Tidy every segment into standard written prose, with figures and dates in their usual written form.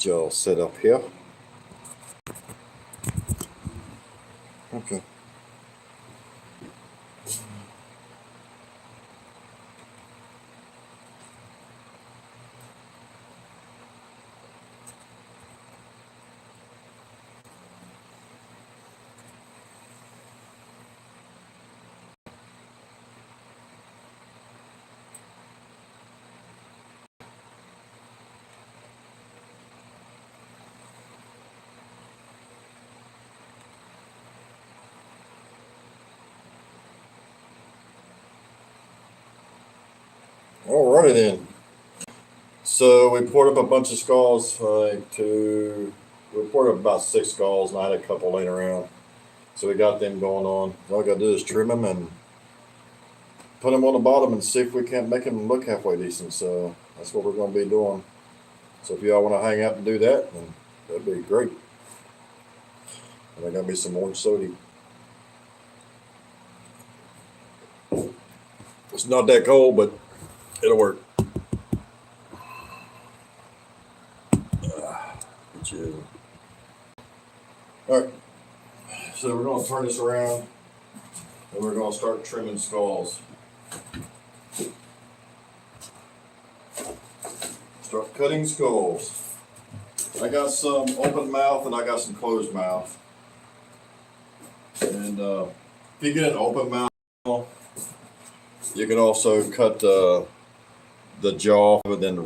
get y'all set up here. Okay. Alrighty then. So we poured up a bunch of skulls. We poured up about 6 skulls, and I had a couple laying around. So we got them going on. All I gotta do is trim them and put them on the bottom and see if we can't make them look halfway decent. So that's what we're gonna be doing. So if y'all want to hang out and do that, then that'd be great. And I got me some orange soda. It's not that cold, but it'll work. All right, so we're going to turn this around and we're going to start trimming skulls. Start cutting skulls. I got some open mouth and I got some closed mouth. And if you get an open mouth, you can also cut the jaw and then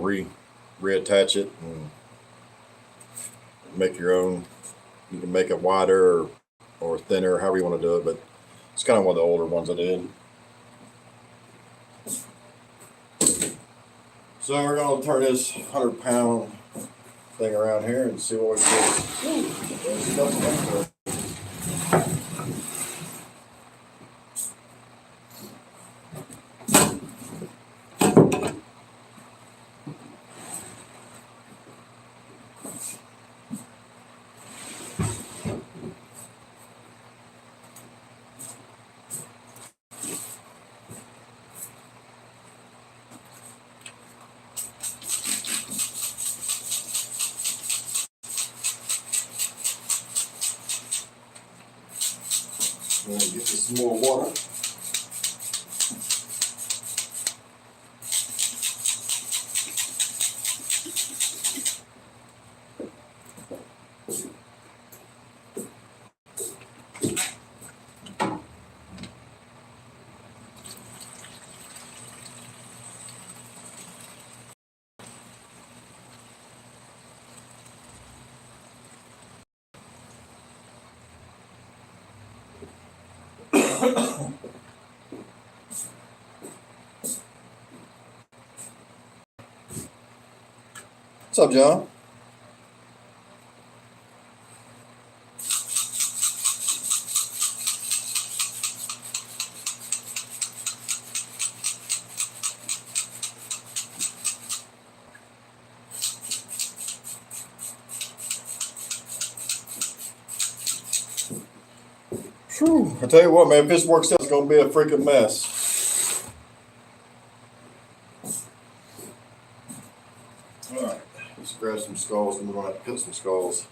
reattach it and make your own. You can make it wider or thinner, however you want to do it, but it's kind of one of the older ones I did. So we're going to turn this 100-pound thing around here and see what we get. Get you some more water. What's up, John? Whew, I tell you what, man, if this works out, it's going to be a freaking mess. All right, let's grab some skulls and we're going to have to cut some skulls.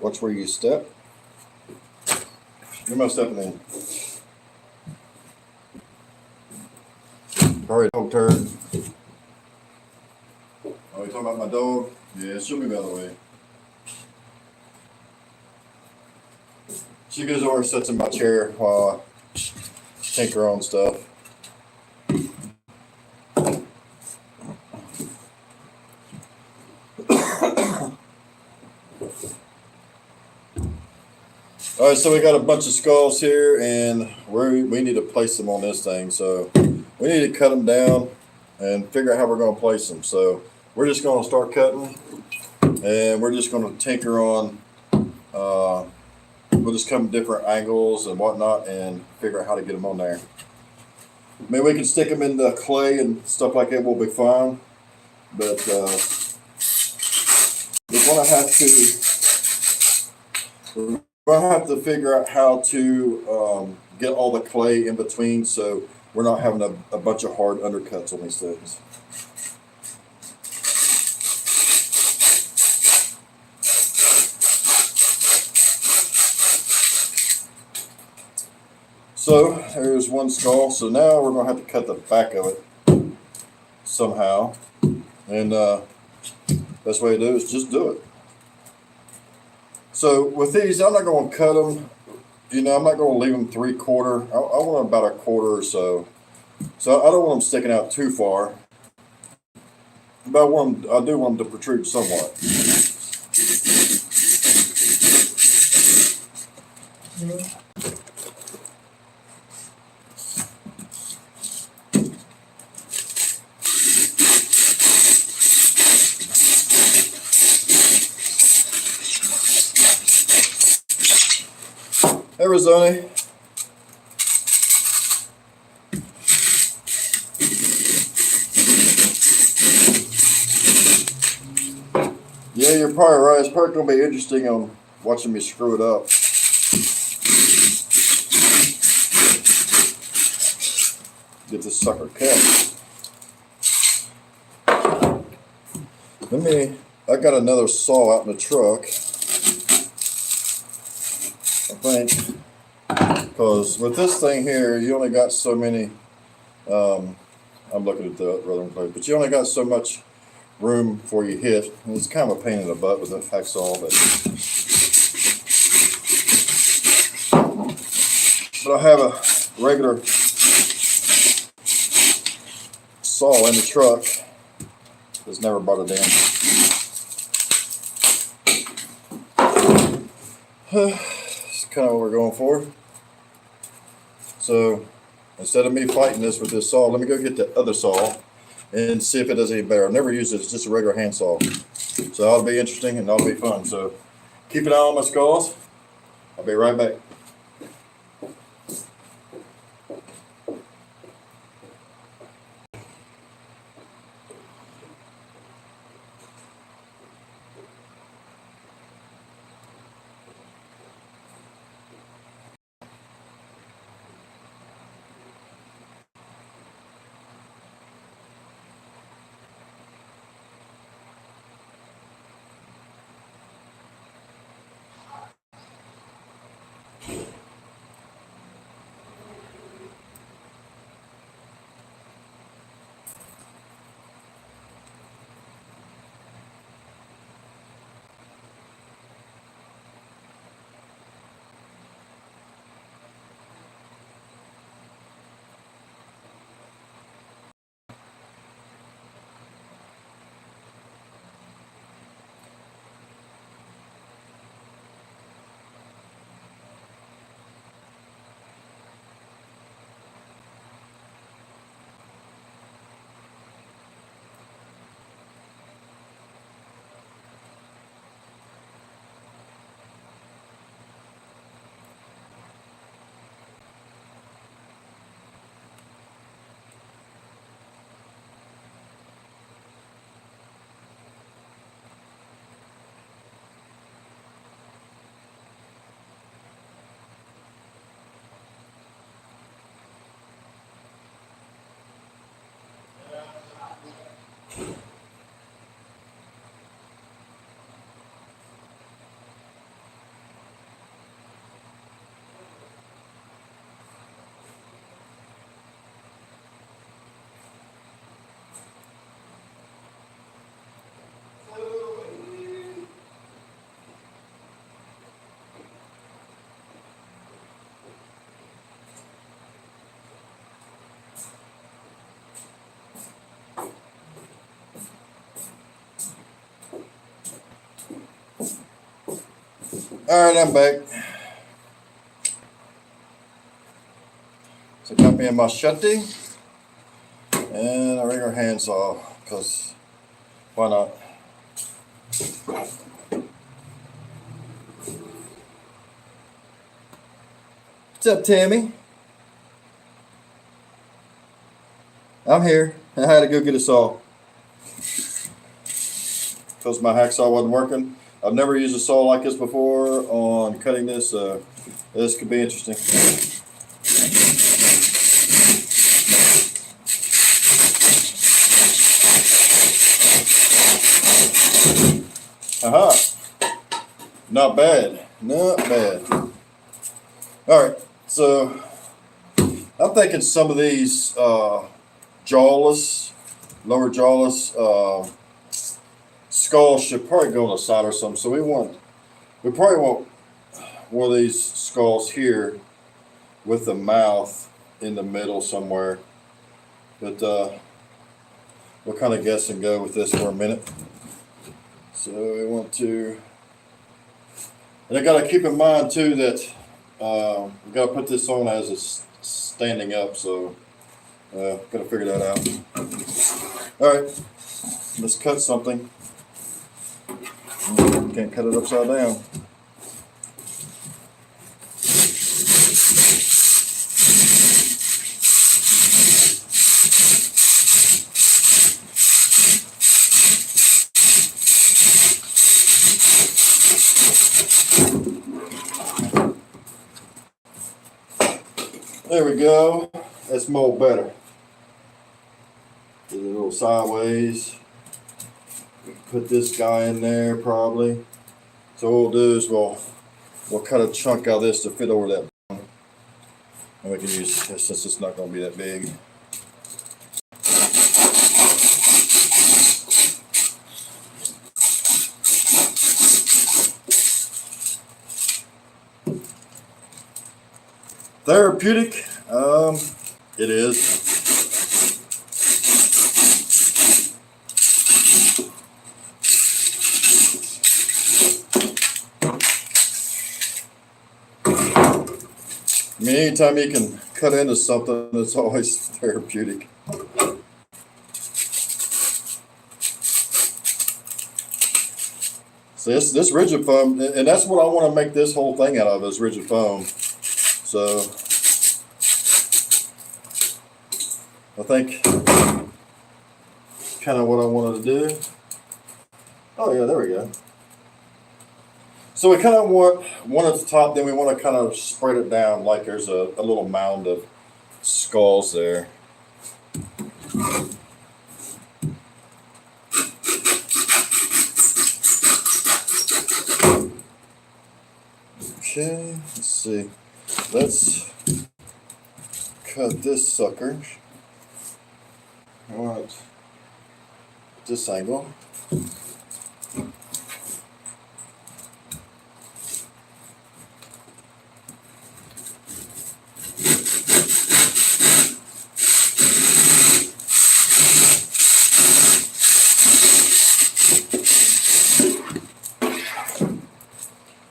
Watch where you step. You're not stepping in. Hurry, dog turd. Oh, you talking about my dog? Yeah, she'll be by the way. She goes over and sits in my chair while I tinker on stuff. All right, so we got a bunch of skulls here, and we need to place them on this thing. So we need to cut them down and figure out how we're going to place them. So we're just going to start cutting, and we're just going to tinker on. We'll just come different angles and whatnot, and figure out how to get them on there. Maybe we can stick them in the clay and stuff like that. Will be fine, but we're going to have to. We're I have to figure out how to get all the clay in between so we're not having a bunch of hard undercuts on these things. So there's one skull. So now we're going to have to cut the back of it somehow. And best way to do it is just do it. So with these, I'm not going to cut them. You know, I'm not going to leave them 3/4. I want them about 1/4 or so. So I don't want them sticking out too far. But I do want them to protrude somewhat. Arizona. Yeah, you're probably right. It's probably going to be interesting on watching me screw it up. Get this sucker cut. I got another saw out in the truck. I think. Because with this thing here, you only got so many, I'm looking at the Rotherham plate, but you only got so much room before you hit. And it's kind of a pain in the butt with a hacksaw, but I have a regular saw in the truck that's never brought it in. It's kind of what we're going for. So instead of me fighting this with this saw, let me go get the other saw and see if it does any better. I've never used it. It's just a regular hand saw. So that'll be interesting and that'll be fun. So keep an eye on my skulls. I'll be right back. All right, I'm back. So got me a machete and a regular handsaw, because why not? What's up, Tammy? I'm here. I had to go get a saw because my hacksaw wasn't working. I've never used a saw like this before on cutting this. This could be interesting. Aha! Not bad. Not bad. All right. So I'm thinking some of these jawless, lower jawless skulls should probably go on the side or something. So we probably want one of these skulls here with the mouth in the middle somewhere. But we'll kind of guess and go with this for a minute. So we want to, and I got to keep in mind too that we got to put this on as it's standing up. So got to figure that out. All right, let's cut something. Can't cut it upside down. There we go. That's more better. Get it a little sideways. Put this guy in there probably. So what we'll do is we'll cut a chunk out of this to fit over that bone. And we can use this since it's not going to be that big. Therapeutic, it is. I mean, anytime you can cut into something, it's always therapeutic. So this rigid foam, and that's what I want to make this whole thing out of, is rigid foam. So I think kind of what I wanted to do. Oh yeah, there we go. So we kind of want one at the top, then we want to kind of spread it down like there's a little mound of skulls there. Okay, let's see. Let's cut this sucker. I want this angle.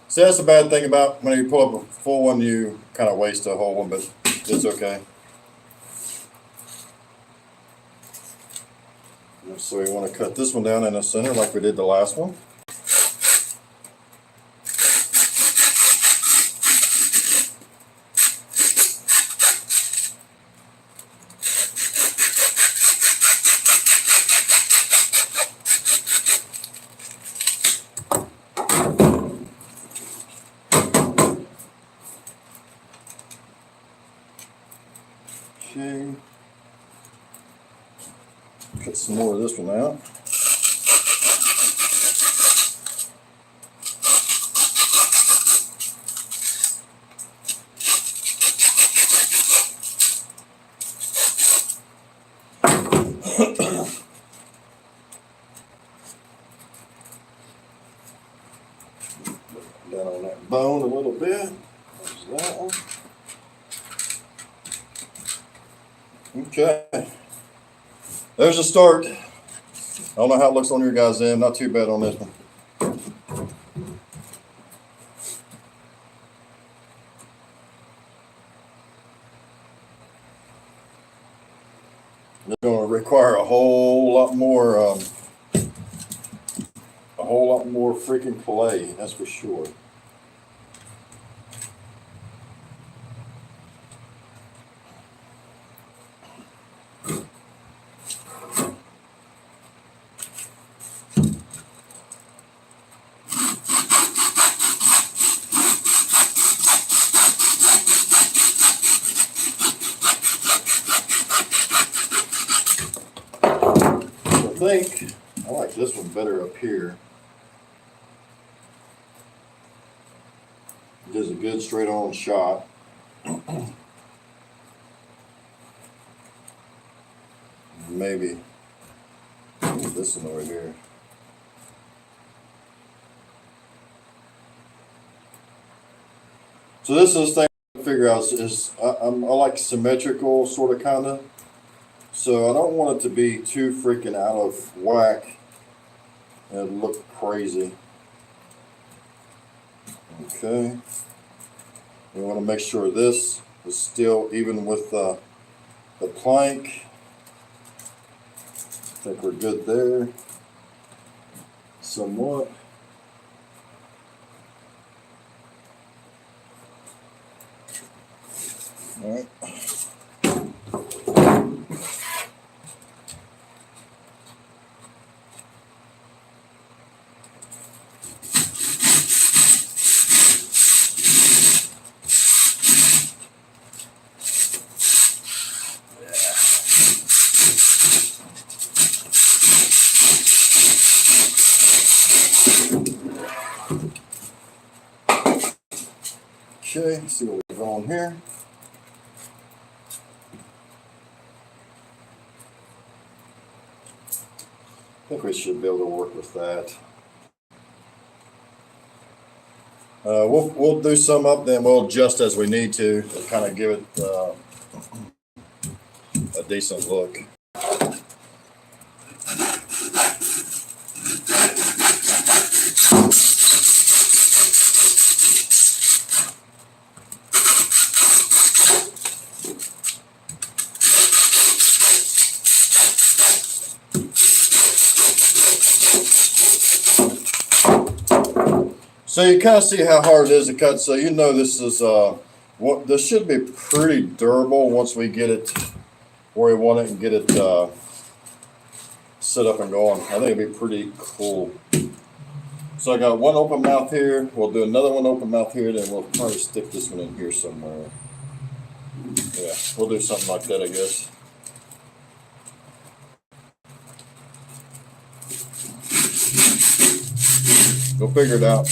See, that's the bad thing about when you pull up a full one, you kind of waste a whole one, but it's okay. So we want to cut this one down in the center like we did the last one. Okay. Cut some more of this one out. Down on that bone a little bit. There's that one. Okay. There's a start. I don't know how it looks on your guys' end. Not too bad on this one. It's going to require a whole lot more freaking clay, that's for sure. one better up here. It gives a good straight on shot. Maybe this one over here. So this is the thing to figure out is I like symmetrical sort of kind of. So I don't want it to be too freaking out of whack and look crazy. Okay. We want to make sure this is still even with the plank. I think we're good there. Somewhat. All right. Okay, see what we're going here. I think we should be able to work with that. We'll do some up, then we'll adjust as we need to kind of give it a decent look. So you kind of see how hard it is to cut. So you know this is this should be pretty durable once we get it where we want it and get it set up and going. I think it'd be pretty cool. So I got one open mouth here. We'll do another one open mouth here. Then we'll probably stick this one in here somewhere. Yeah, we'll do something like that, I guess. We'll figure it out.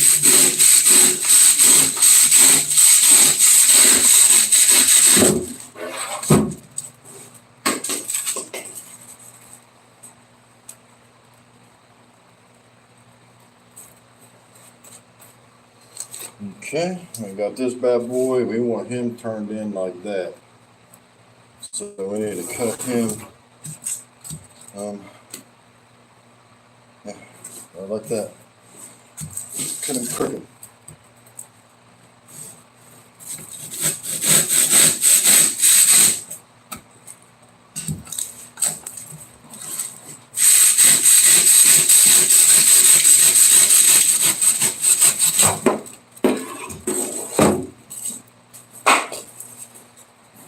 Okay, we got this bad boy. We want him turned in like that. So we need to cut him. Yeah, like that. Cut him crooked.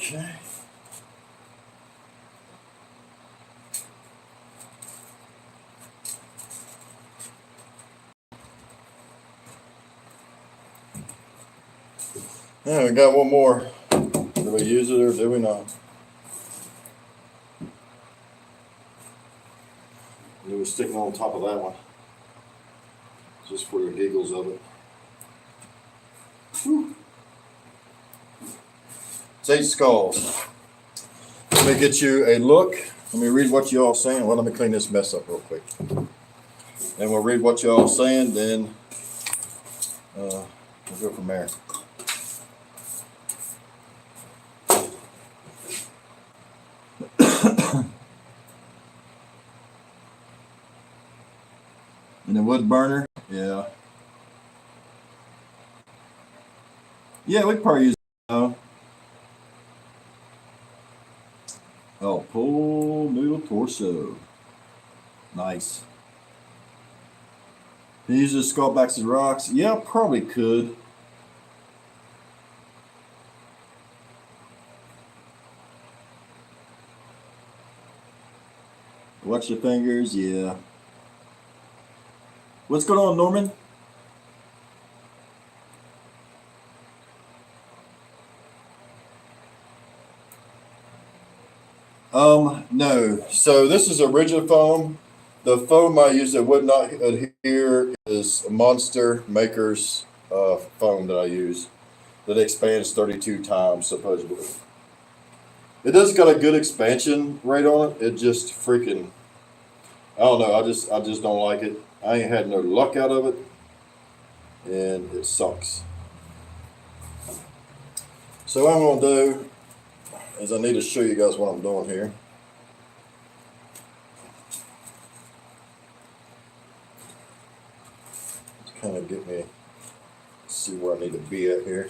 Okay. Yeah, we got one more. Do we use it or do we not? Do we stick it on top of that one? Just for the giggles of it. Whew. It's 8 skulls. Let me get you a look. Let me read what you all saying. Well, let me clean this mess up real quick. And we'll read what you all saying, then we'll go from there. And the wood burner, yeah. Yeah, we probably use it. Oh, pull noodle torso. Nice. Can you use the skull backs as rocks? Yeah, probably could. Watch your fingers, yeah. What's going on, Norman? No. So this is a rigid foam The foam I use that would not adhere is a Monster Makers foam that I use that expands 32 times supposedly. It does got a good expansion rate on it. It just freaking, I don't know. I just don't like it. I ain't had no luck out of it, and it sucks. So what I'm gonna do is I need to show you guys what I'm doing here. To kind of get me see where I need to be at here.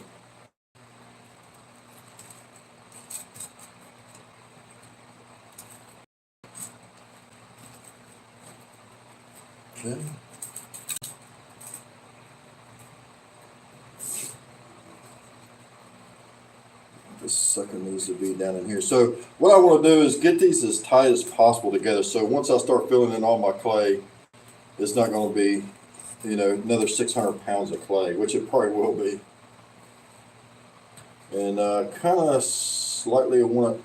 Okay. This sucker needs to be down in here. So what I want to do is get these as tight as possible together. So once I start filling in all my clay, it's not going to be, another 600 pounds of clay, which it probably will be. And kind of slightly want it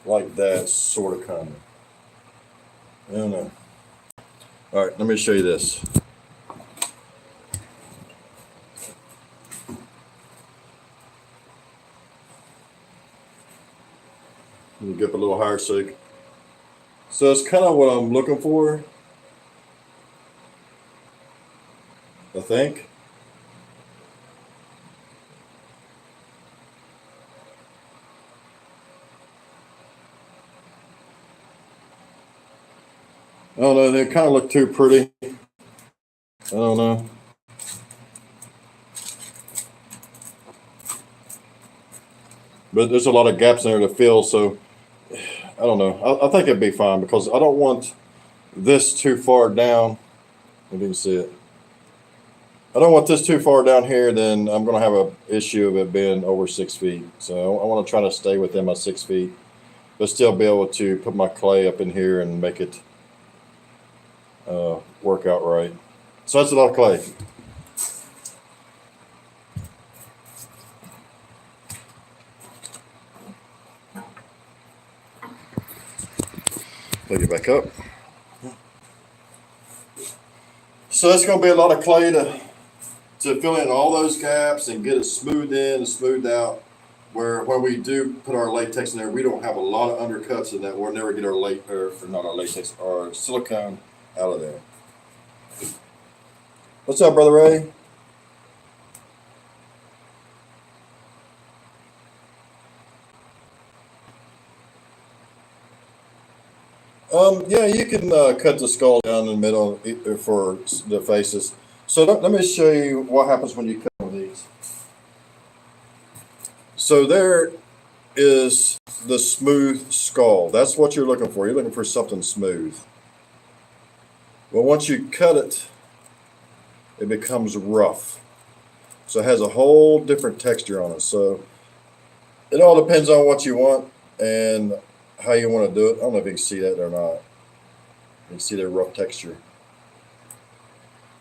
like that, sort of, kind of. I don't know. All right, let me show you this. Let me get up a little higher so it's kind of what I'm looking for, I think. I don't know, they kind of look too pretty. I don't know. But there's a lot of gaps in there to fill, so I don't know. I think it'd be fine because I don't want this too far down. If you can see it. I don't want this too far down here, then I'm going to have an issue of it being over 6 feet. So I want to try to stay within my 6 feet, but still be able to put my clay up in here and make it work out right. So that's a lot of clay. Pick it back up. So that's going to be a lot of clay to fill in all those gaps and get it smoothed in and smoothed out. Where when we do put our latex in there, we don't have a lot of undercuts in that. We'll never get our our silicone out of there. What's up, Brother Ray? Yeah, you can cut the skull down in the middle for the faces. So let me show you what happens when you cut one of these. So there is the smooth skull. That's what you're looking for. You're looking for something smooth. Well, once you cut it, it becomes rough. So it has a whole different texture on it. So it all depends on what you want and how you want to do it. I don't know if you can see that or not. You can see the rough texture.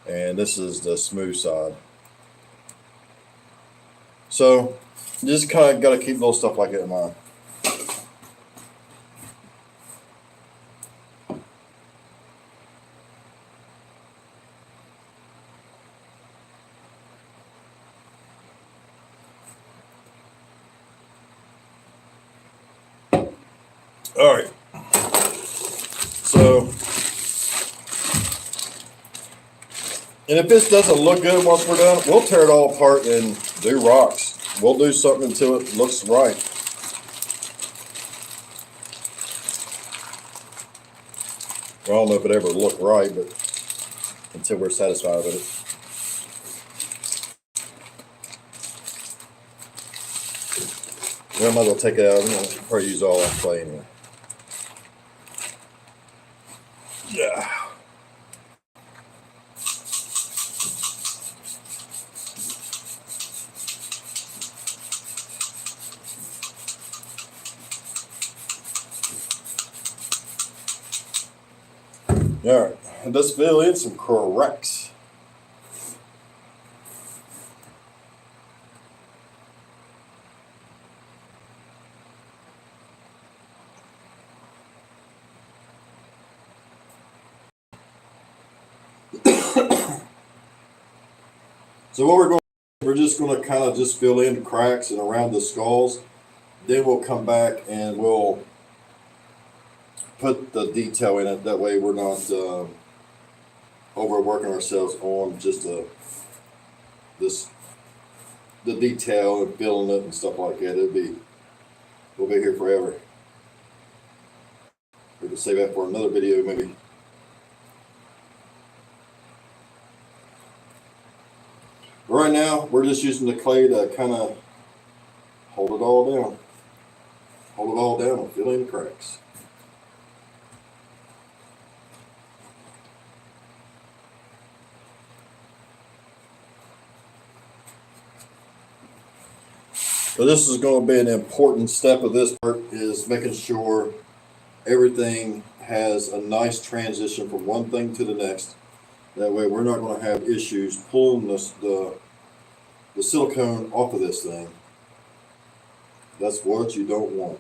And this is the smooth side. So you just kind of got to keep little stuff like that in mind. All right. So, and if this doesn't look good once we're done, we'll tear it all apart and do rocks. We'll do something until it looks right. Well, I don't know if it ever looked right, but until we're satisfied with it. Well, I might as well take it out. I'm going to probably use all that clay anyway. Yeah. All right. Let's fill in some cracks. So what we're just going to kind of just fill in cracks and around the skulls. Then we'll come back and we'll put the detail in it. That way we're not overworking ourselves on just this the detail and filling it and stuff like that. We'll be here forever. We can save that for another video maybe. But right now we're just using the clay to kind of hold it all down. Hold it all down and fill in the cracks. So this is going to be an important step of this part, is making sure everything has a nice transition from one thing to the next. That way we're not going to have issues pulling the silicone off of this thing. That's what you don't want.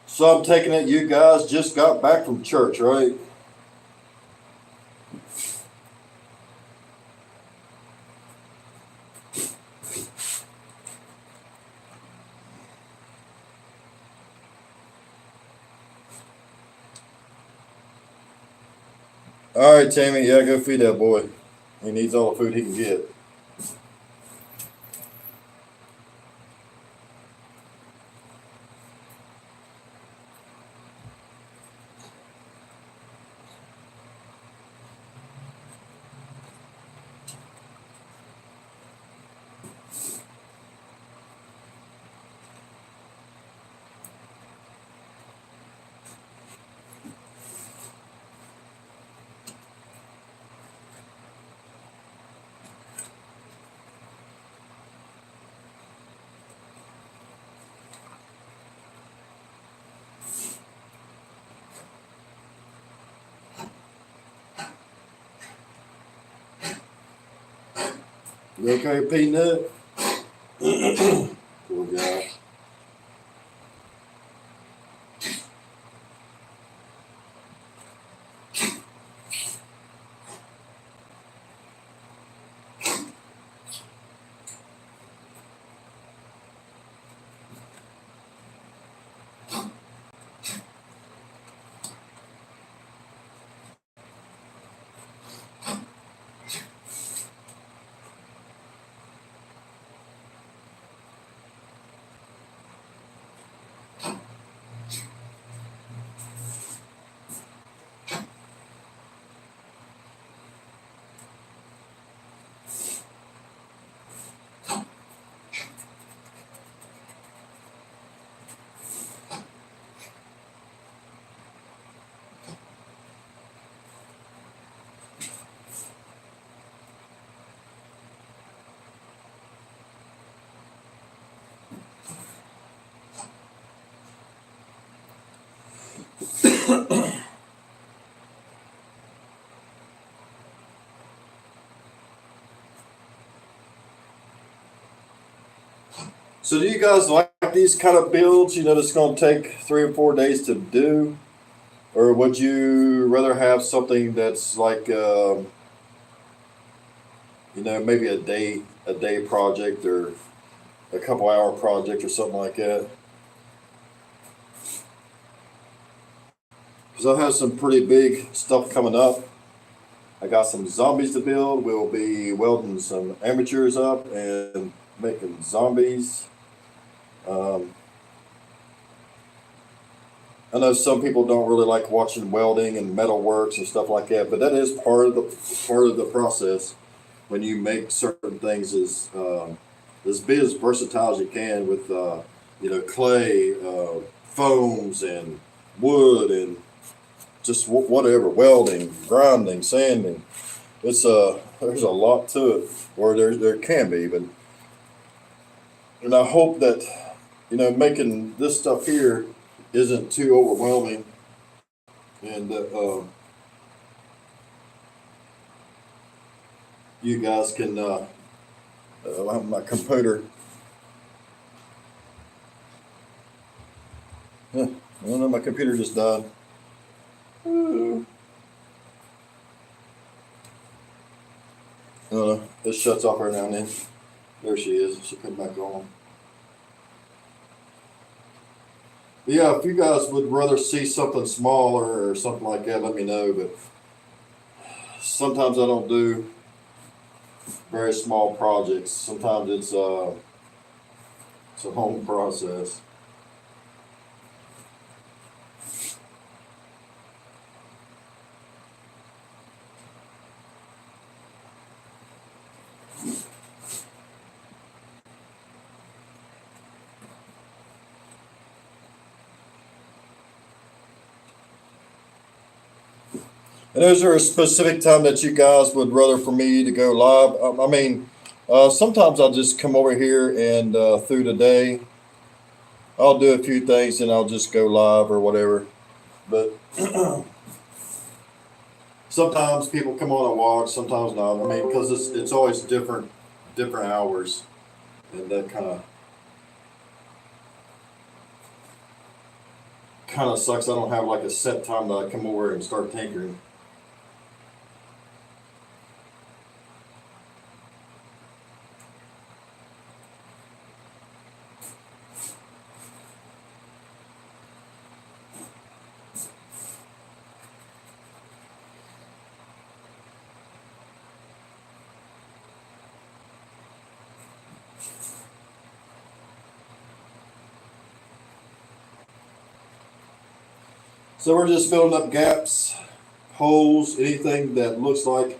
So I'm taking it you guys just got back from church, right? All right, Tammy. Yeah, go feed that boy. He needs all the food he can get. You okay, Peanut? Poor guy. So do you guys like these kind of builds? You know, that's going to take 3 or 4 days to do, or would you rather have something that's like, maybe a day project or a couple hour project or something like that? Because I have some pretty big stuff coming up. I got some zombies to build. We'll be welding some amateurs up and making zombies. Um, I know some people don't really like watching welding and metal works and stuff like that, but that is part of the process. When you make certain things as be as versatile as you can with clay, foams, and wood, and just whatever, welding, grinding, sanding. It's there's a lot to it, or there can be, but and I hope that making this stuff here isn't too overwhelming, and that you guys can my computer. Huh, I don't know, my computer just died. Ooh. I don't know. It shuts off every now and then. There she is. She come back on. Yeah, if you guys would rather see something smaller or something like that, let me know. But sometimes I don't do very small projects. Sometimes it's a home process. And is there a specific time that you guys would rather for me to go live? I mean, sometimes I'll just come over here and through the day, I'll do a few things and I'll just go live or whatever. But sometimes people come on and watch, sometimes not. I mean, because it's always different hours, and that kind of sucks. I don't have like a set time that I come over and start tinkering. So we're just filling up gaps, holes, anything that looks like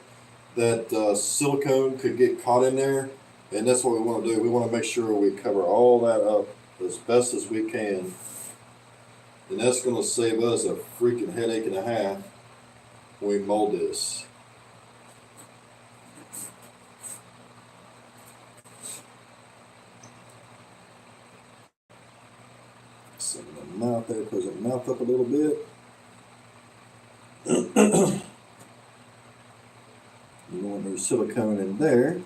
that silicone could get caught in there, and that's what we want to do. We want to make sure we cover all that up as best as we can, and that's going to save us a freaking headache and a half when we mold this. Set the mouth there, close the mouth up a little bit. You want there's silicone in there.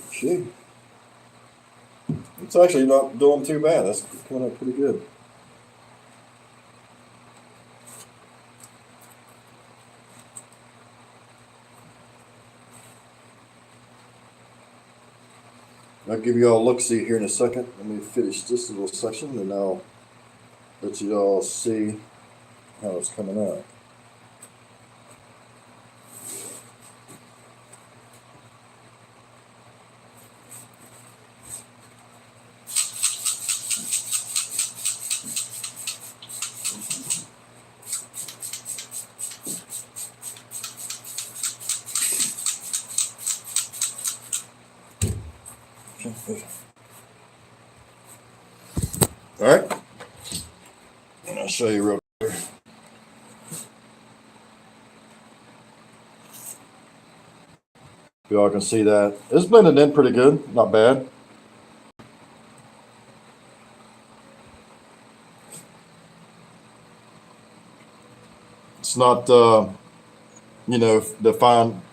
Okay. It's actually not doing too bad. That's coming up pretty good. I'll give you all a look-see here in a second. Let me finish this little section, and I'll let you all see how it's coming out. All right, and I'll show you real quick. You all can see that it's blended in pretty good, not bad. It's not,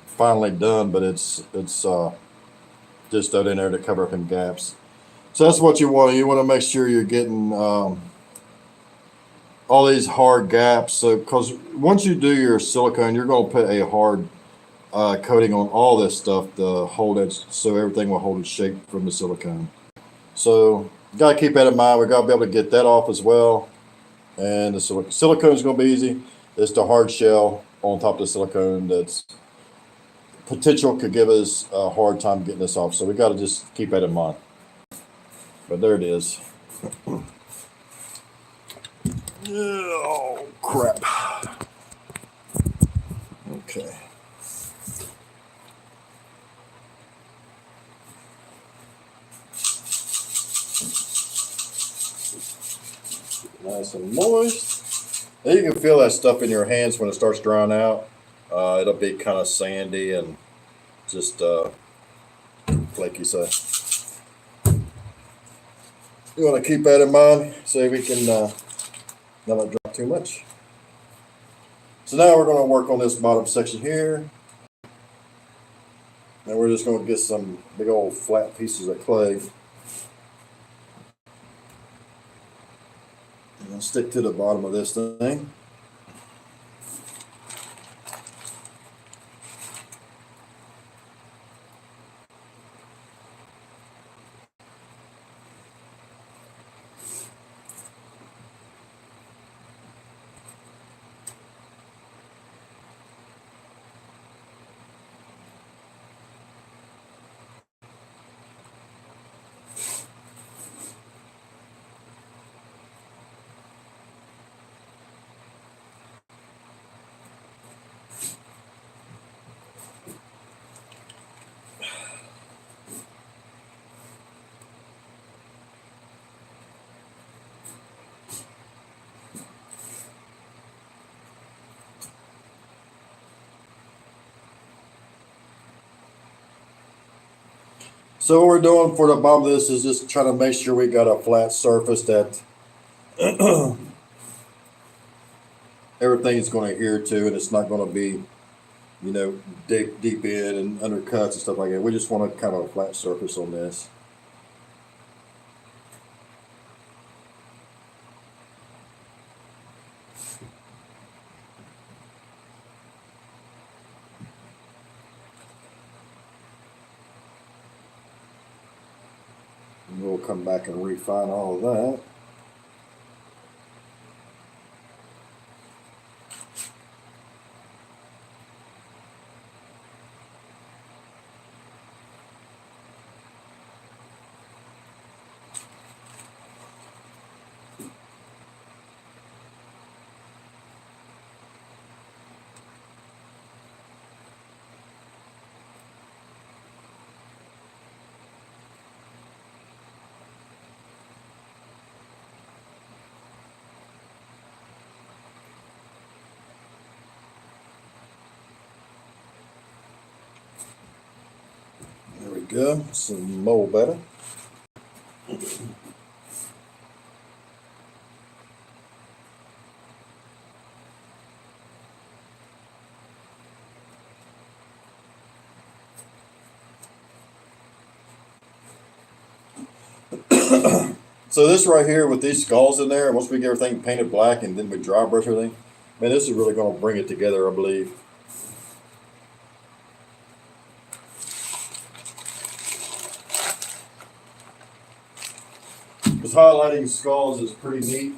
finally done, but it's just out in there to cover up in gaps. So that's what you want. You want to make sure you're getting all these hard gaps. So, because once you do your silicone, you're going to put a hard coating on all this stuff to hold it, so everything will hold its shape from the silicone. So, got to keep that in mind. We got to be able to get that off as well. And the silicone is going to be easy. It's the hard shell on top of the silicone that's potential could give us a hard time getting this off. So we got to just keep that in mind. But there it is. Oh, crap. Okay. Nice and moist. Now you can feel that stuff in your hands when it starts drying out. It'll be kind of sandy and just flaky. So you want to keep that in mind so we can not let it dry too much. So now we're going to work on this bottom section here. And we're just going to get some big old flat pieces of clay. And stick to the bottom of this thing. So what we're doing for the bottom of this is just trying to make sure we got a flat surface that everything's going to adhere to, and it's not going to be, deep in and undercuts and stuff like that. We just want to kind of a flat surface on this. And we'll come back and refine all of that. There we go, some more better. So this right here with these skulls in there, once we get everything painted black and then we dry brush everything, man, this is really going to bring it together, I believe. Because highlighting skulls is pretty neat.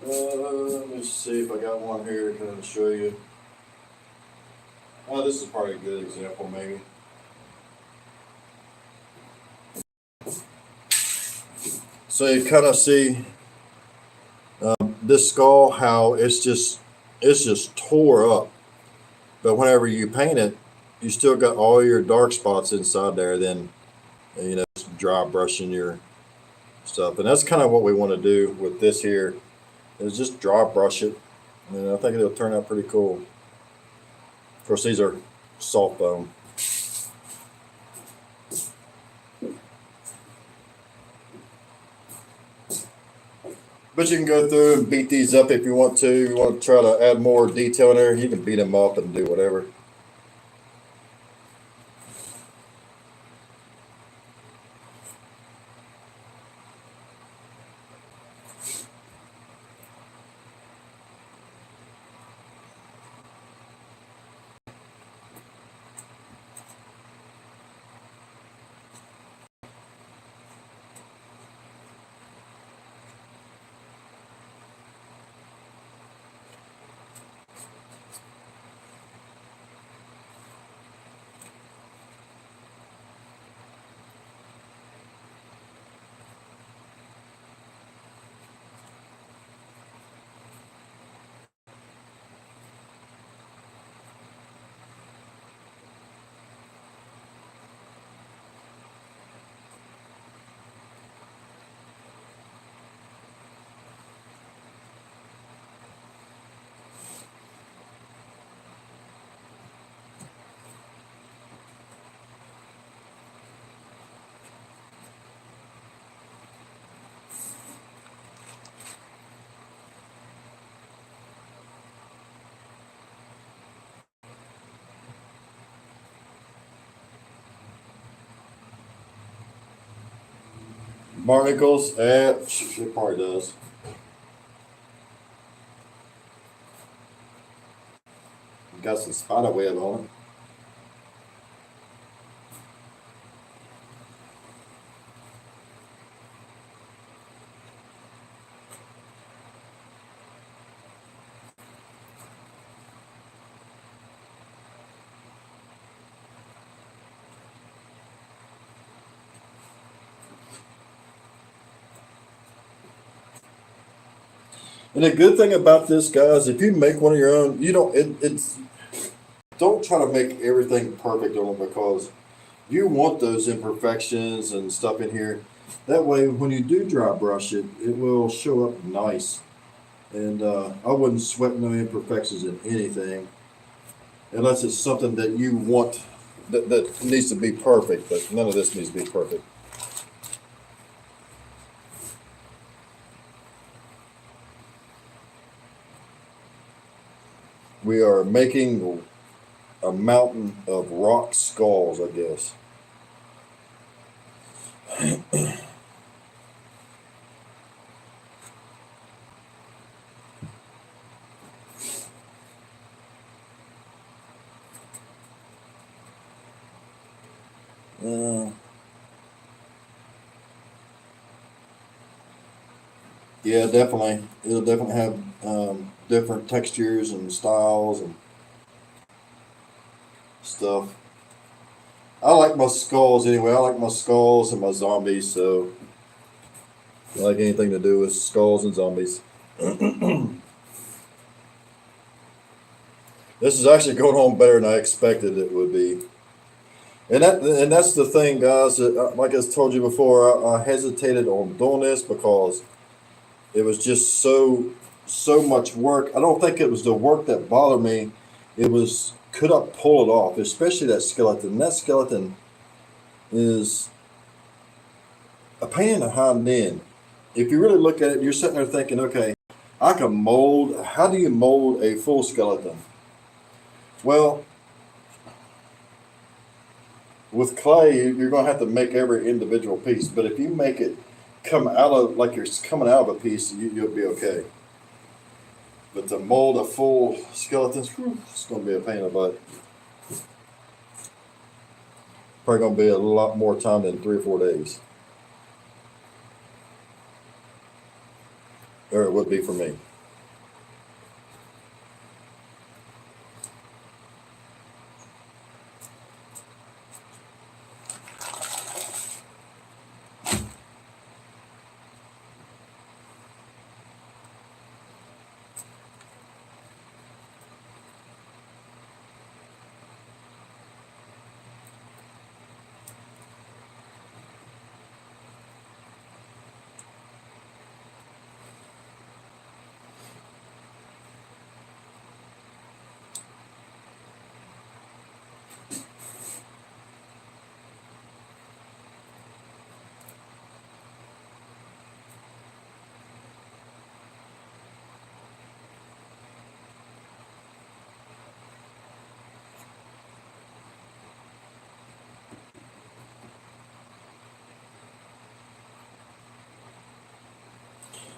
Let me see if I got one here to kind of show you. Oh, this is probably a good example, maybe. So you kind of see this skull, how it's just tore up. But whenever you paint it, you still got all your dark spots inside there. Then just dry brushing your stuff, and that's kind of what we want to do with this here. Is just dry brush it, and I think it'll turn out pretty cool. Of course, these are soft bone. But you can go through and beat these up if you want to. If you want to try to add more detail in there, you can beat them up and do whatever. Barnacles, it probably does. Got some spider web on it. And the good thing about this, guys, if you make one of your own, you don't. It's don't try to make everything perfect on them, because you want those imperfections and stuff in here. That way, when you do dry brush it, it will show up nice. And I wouldn't sweat no imperfections in anything, unless it's something that you want that needs to be perfect. But none of this needs to be perfect. We are making a mountain of rock skulls, I guess. Uh, yeah, definitely. It'll definitely have different textures and styles and stuff. I like my skulls anyway. I like my skulls and my zombies, so I like anything to do with skulls and zombies. This is actually going on better than I expected it would be. And that's the thing, guys. Like I told you before, I hesitated on doing this because it was just so much work. I don't think it was the work that bothered me. It was, could I pull it off, especially that skeleton. That skeleton is a pain in the hind end. If you really look at it, you're sitting there thinking, okay, I can mold. How do you mold a full skeleton? Well, with clay, you're going to have to make every individual piece. But if you make it come out of like you're coming out of a piece, you'll be okay. But to mold a full skeleton, it's going to be a pain in the butt. Probably going to be a lot more time than 3 or 4 days. Or it would be for me.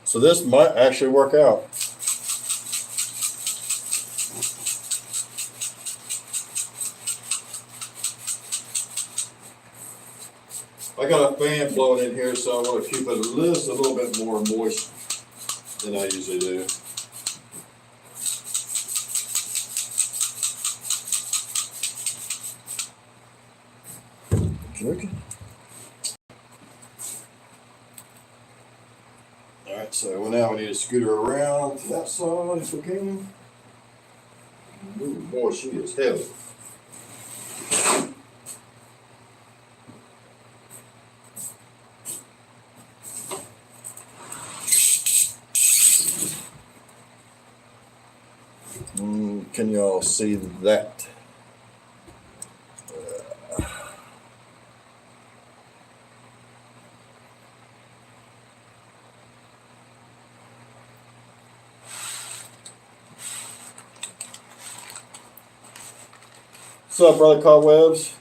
So this might actually work out. I got a fan blowing in here, so I want to keep it just a little bit more moist than I usually do. Okay. All right, so now we need to scoot her around to that side if we can. Ooh, boy, she is heavy. Can y'all see that? What's up, brother Cobwebs?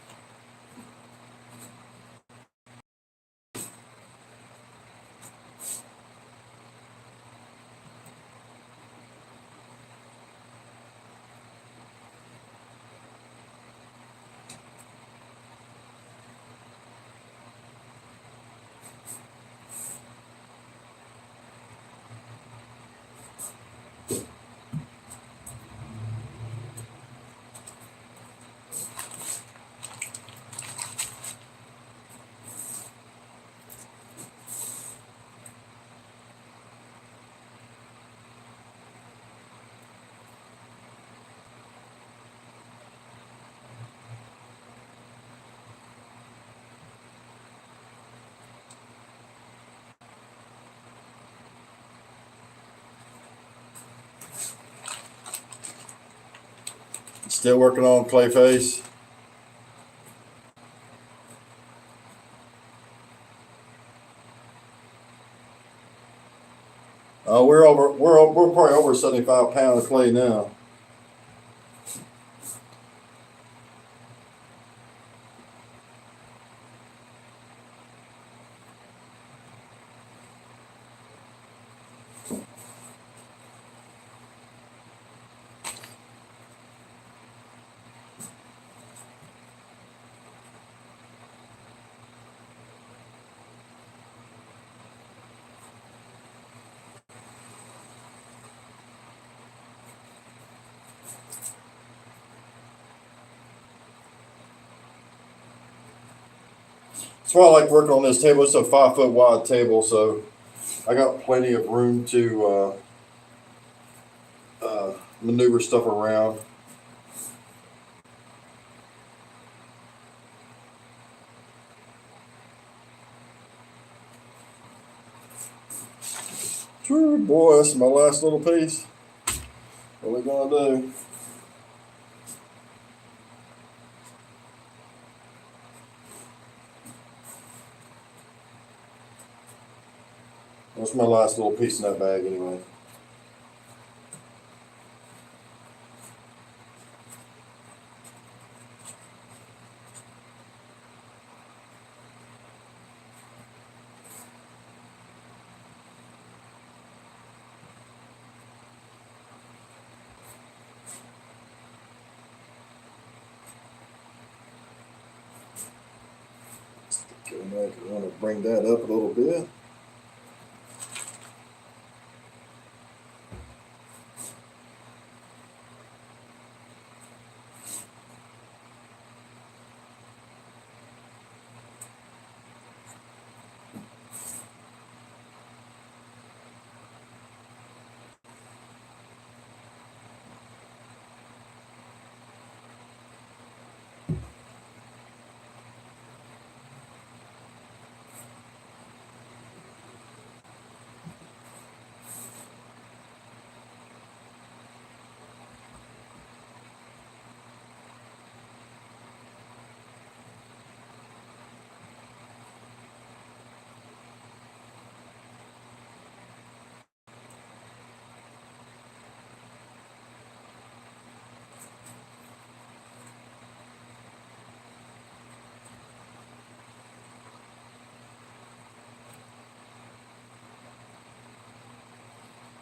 Still working on Clayface. We're probably over 75 pounds of clay now. That's why I like working on this table. It's a 5 foot wide table, so I got plenty of room to maneuver stuff around. Sure, boy, that's my last little piece. What are we gonna do? That's my last little piece in that bag anyway. might want to bring that up a little bit.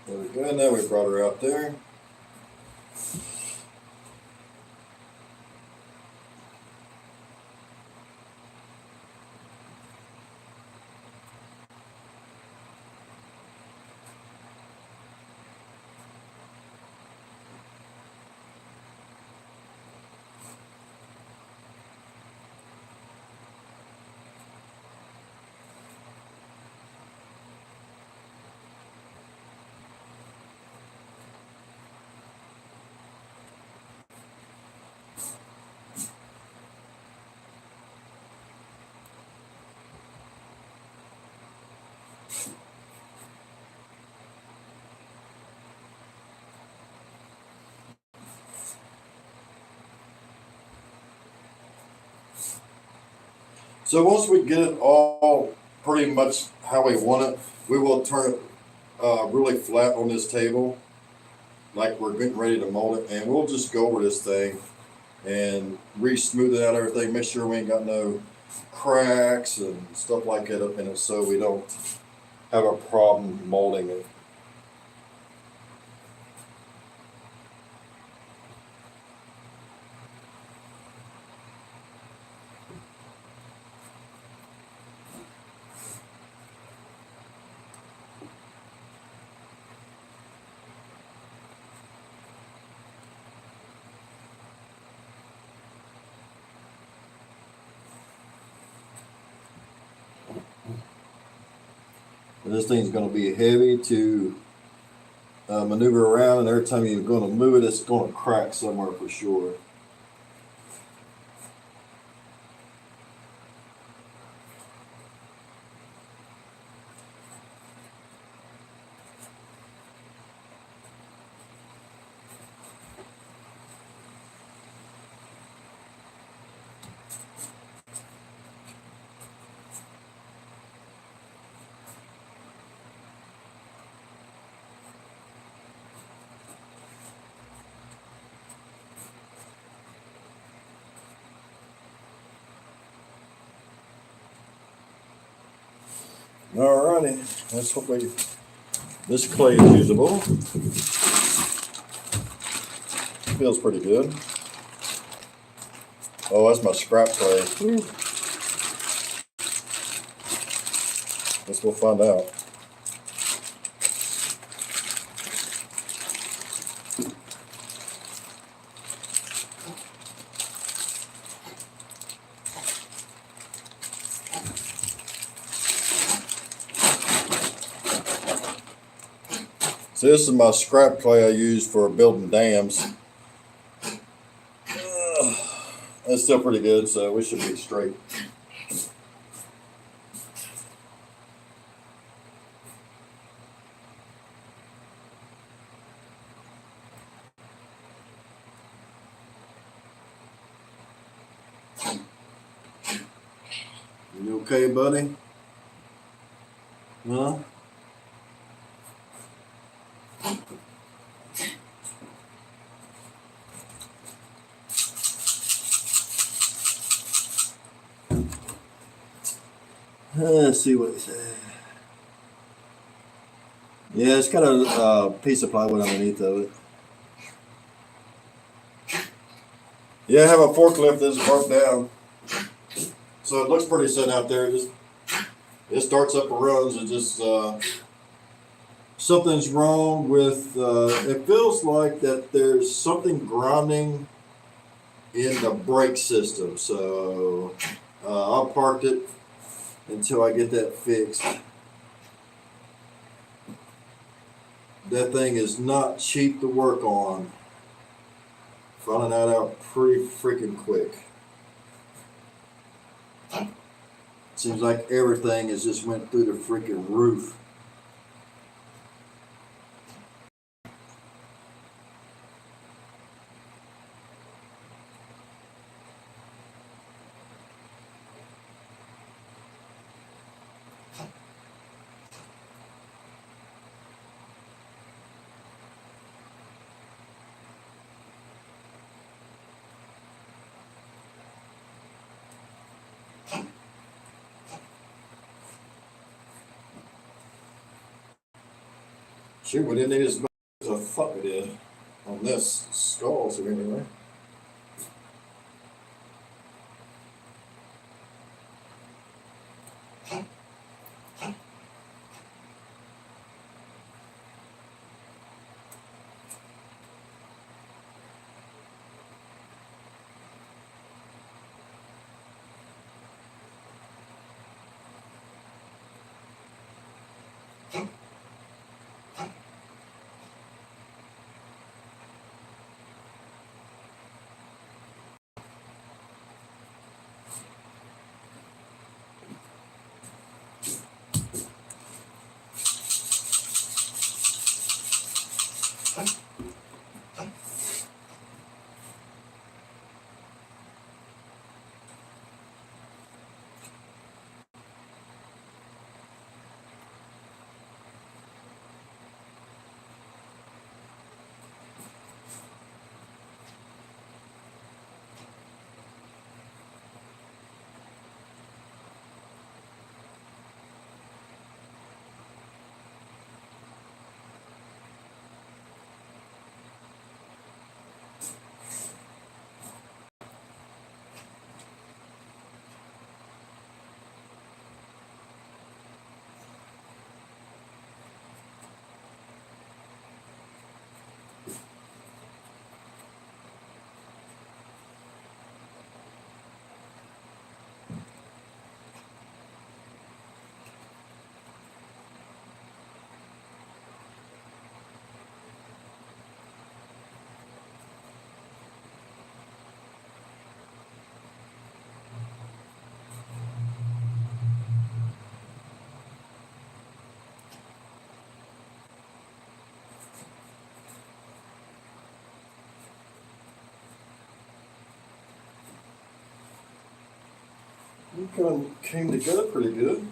There we go. Now we brought her out there. So once we get it all pretty much how we want it, we will turn it really flat on this table, like we're getting ready to mold it, and we'll just go over this thing and re-smooth it out, everything, make sure we ain't got no cracks and stuff like that up in it, so we don't have a problem molding it. This thing's going to be heavy to maneuver around, and every time you're going to move it, it's going to crack somewhere for sure. Alrighty, let's hope this clay is usable. Feels pretty good. Oh, that's my scrap clay. Guess we'll find out. So this is my scrap clay I use for building dams. It's still pretty good, so we should be straight. You okay, buddy? Huh? Let's see what he said. Yeah, it's got a piece of plywood underneath of it. Yeah, I have a forklift that's broke down. So it looks pretty set out there. It starts up and runs. It just something's wrong with. It feels like that there's something grinding in the brake system. So I'll park it until I get that fixed. That thing is not cheap to work on. Finding that out pretty freaking quick. Seems like everything has just went through the freaking roof. Shoot, we didn't need as much as I thought we did on this skull, so anyway. It kind of came together pretty good.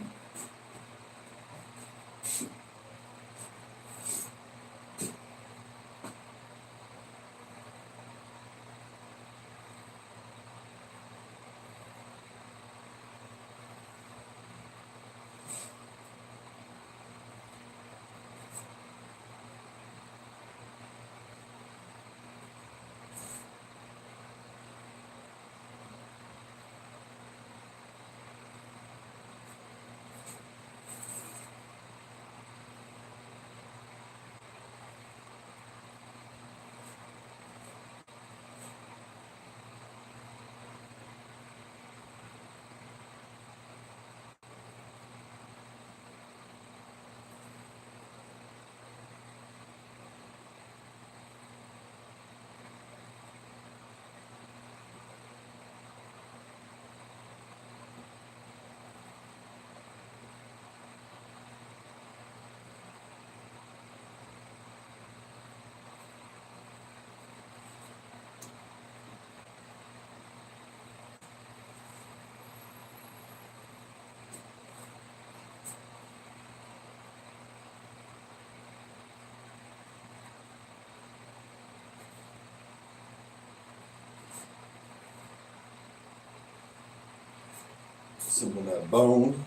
Some of that bone.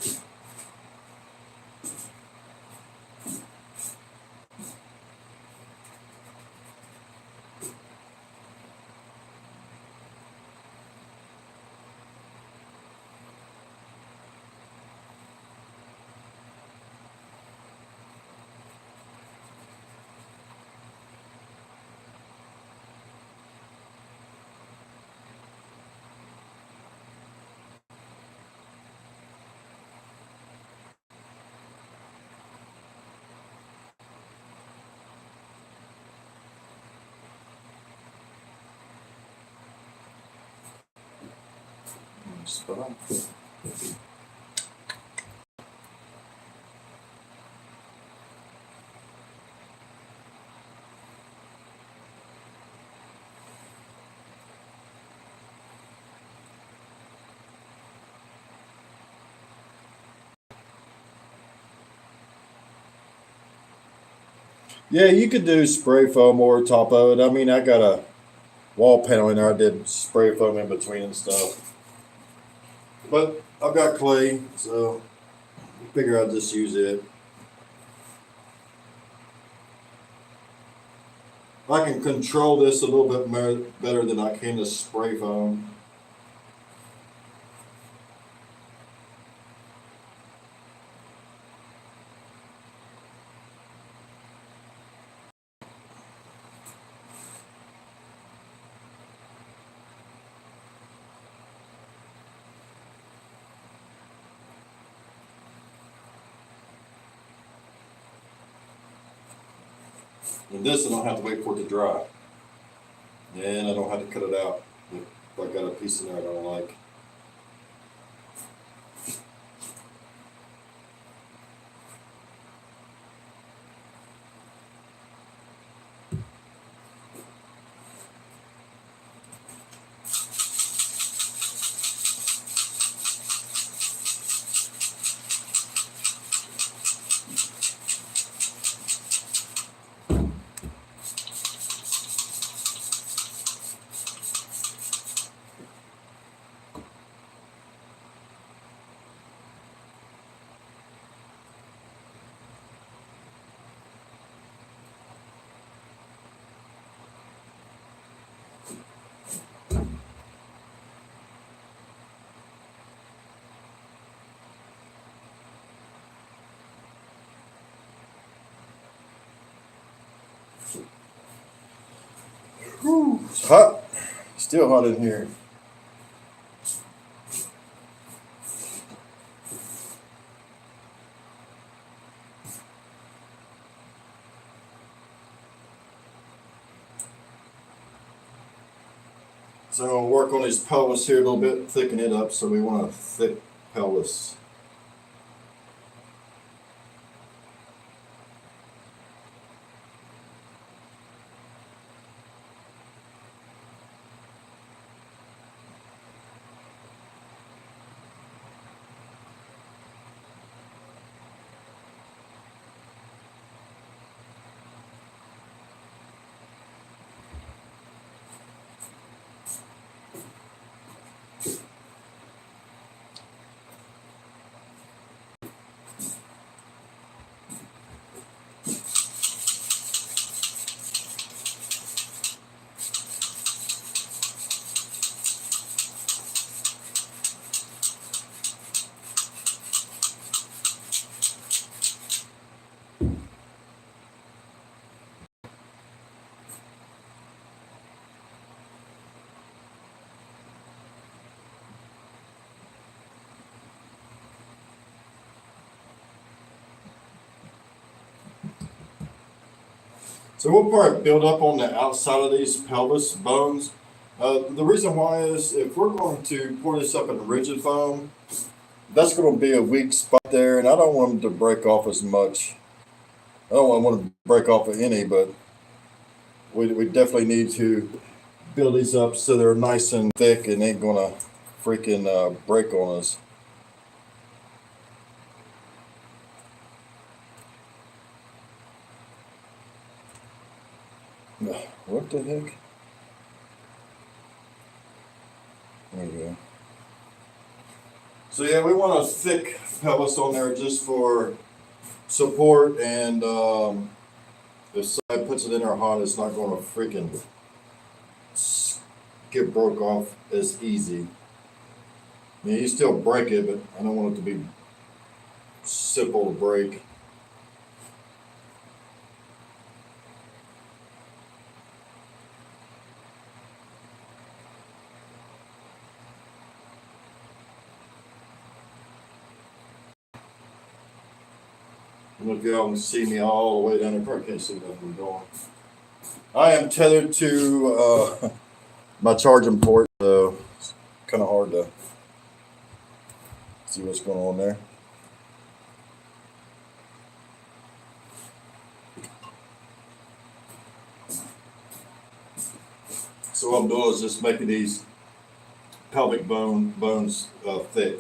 Spot on. Yeah, you could do spray foam over top of it. I mean, I got a wall panel in there. I did spray foam in between and stuff. But I've got clay, so I figure I'll just use it. I can control this a little bit better than I can the spray foam. And this, I don't have to wait for it to dry. And I don't have to cut it out if I got a piece in there I don't like. Whew, it's hot. Still hot in here. So I'm gonna work on these pelvis here a little bit, thicken it up. So we want a thick pelvis. So we'll probably build up on the outside of these pelvis bones. The reason why is if we're going to pour this up in rigid foam, that's going to be a weak spot there, and I don't want them to break off as much. I don't want them to break off of any, but we definitely need to build these up so they're nice and thick and ain't going to freaking break on us. What the heck? There we go. So yeah, we want a thick pelvis on there just for support, and if somebody puts it in there hot, it's not going to freaking get broke off as easy. I mean, you still break it, but I don't want it to be simple to break. I don't know if y'all can see me all the way down there. Probably can't see nothing I'm doing. I am tethered to my charging port, so it's kind of hard to See what's going on there. So what I'm doing is just making these pelvic bones thick.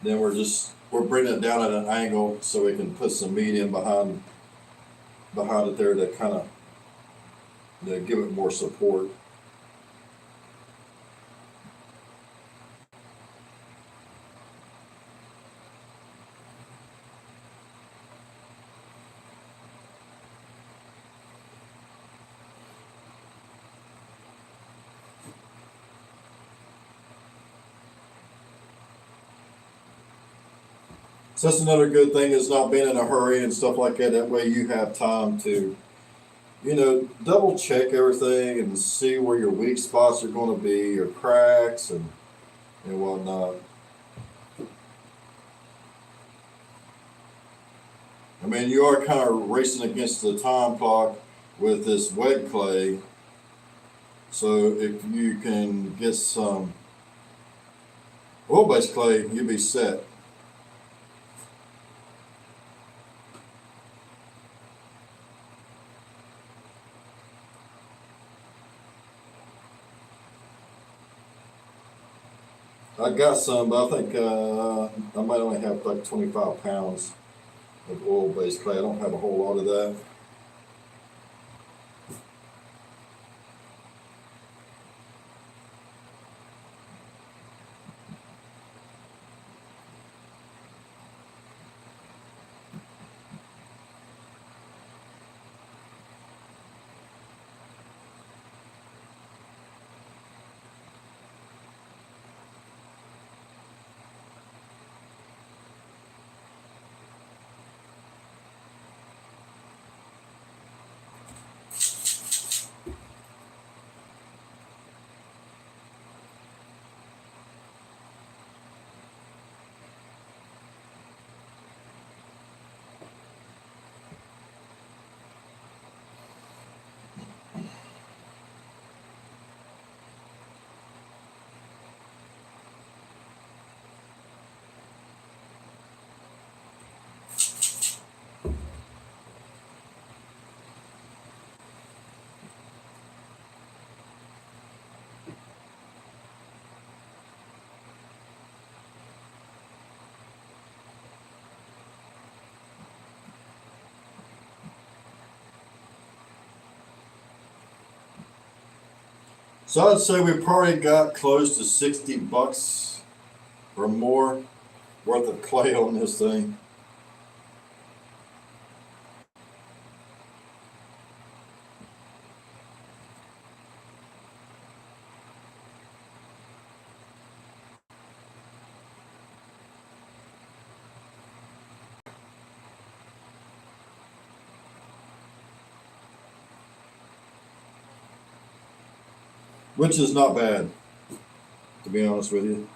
Then we're bringing it down at an angle so we can put some meat in behind it there to kind of give it more support. So that's another good thing is not being in a hurry and stuff like that. That way you have time to, double check everything and see where your weak spots are going to be, your cracks and whatnot. I mean, you are kind of racing against the time clock with this wet clay. So if you can get some oil-based clay, you'll be set. I got some, but I think I might only have like 25 pounds of oil-based clay. I don't have a whole lot of that. So I'd say we probably got close to $60 or more worth of clay on this thing. Which is not bad, to be honest with you.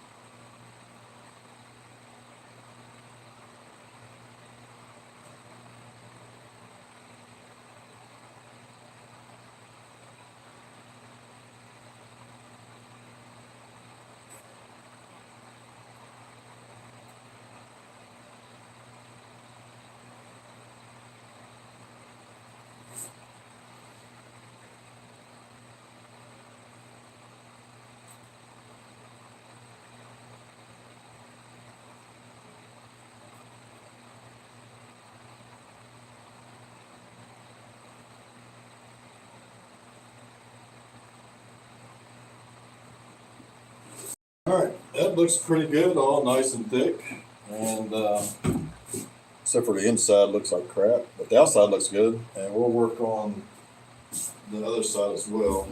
All right, that looks pretty good, all nice and thick, and except for the inside looks like crap, but the outside looks good, and we'll work on the other side as well.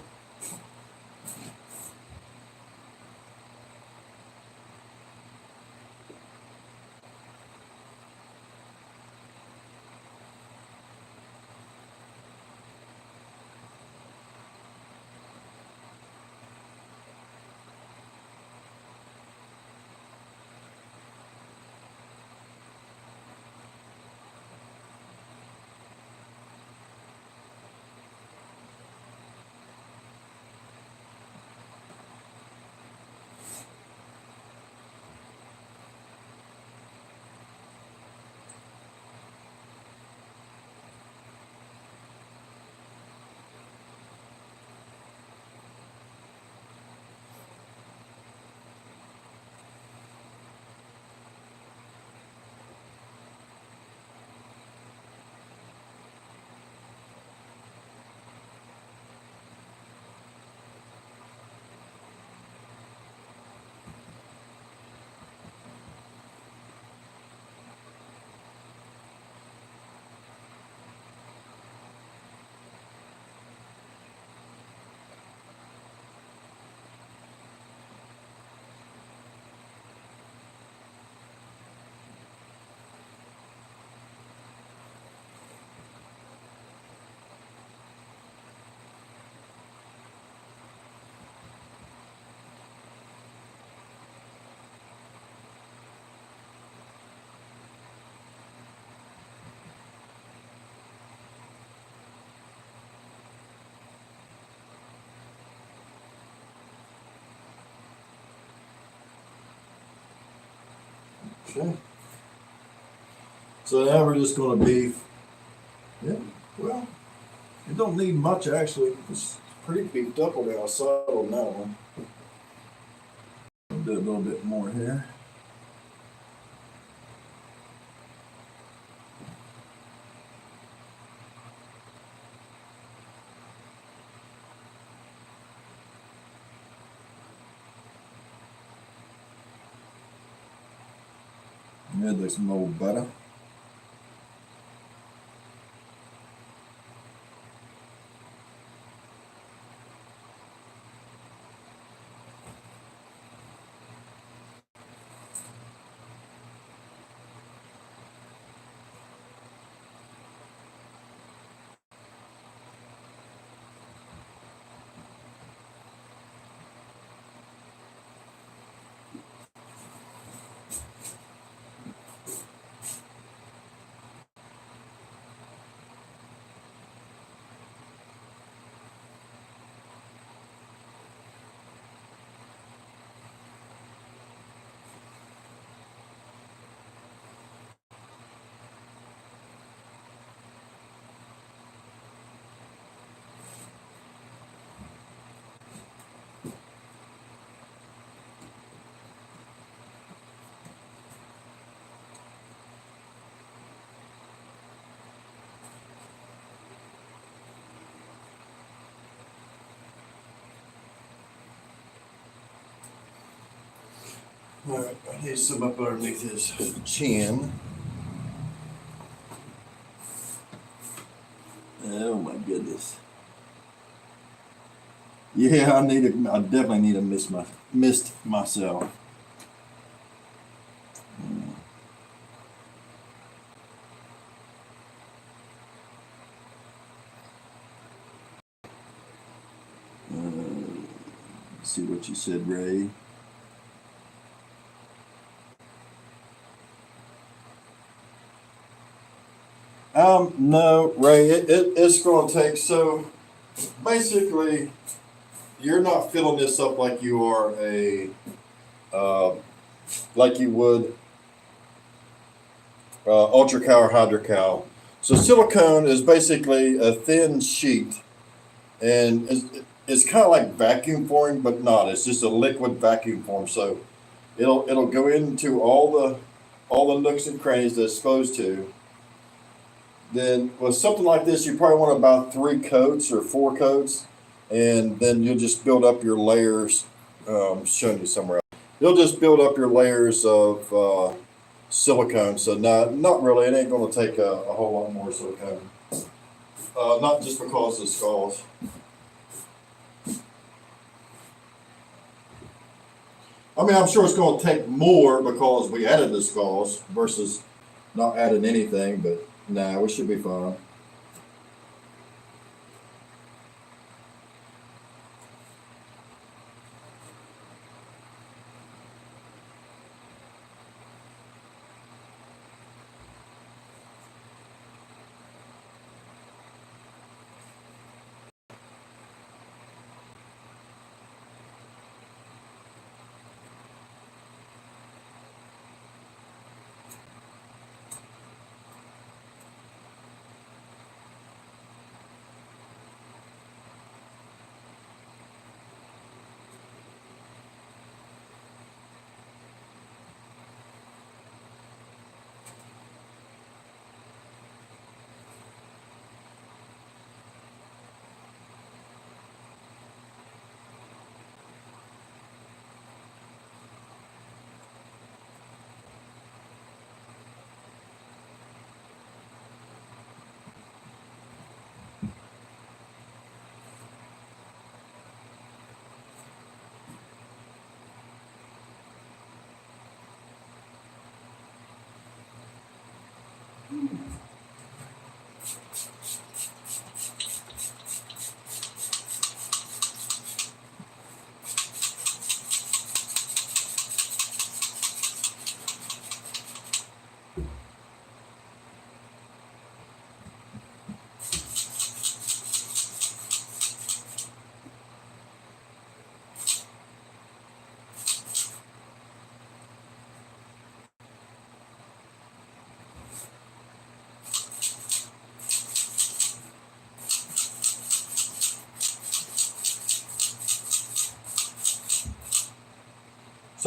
Okay. So now we're just going to beef. Yeah, well, it don't need much actually. It's pretty beefed up on the outside on that one. I'll do a little bit more here. Yeah, there's some old butter. All right, I need some up underneath his chin. Oh my goodness. Yeah, I definitely need to mist myself. See what you said, Ray. No, Ray, it's going to take, so basically, you're not filling this up like you are uh, like you would ultra cow or hydro cow. So silicone is basically a thin sheet, and it's kind of like vacuum form, but not. It's just a liquid vacuum form. So it'll go into all the nooks and crannies that it's supposed to. Then with something like this, you probably want about 3 coats or 4 coats, and then you'll just build up your layers. Showing you somewhere else. You'll just build up your layers of silicone. So not really. It ain't going to take a whole lot more silicone. Not just because of the skulls. I mean, I'm sure it's going to take more because we added the skulls versus not adding anything, but nah, we should be fine.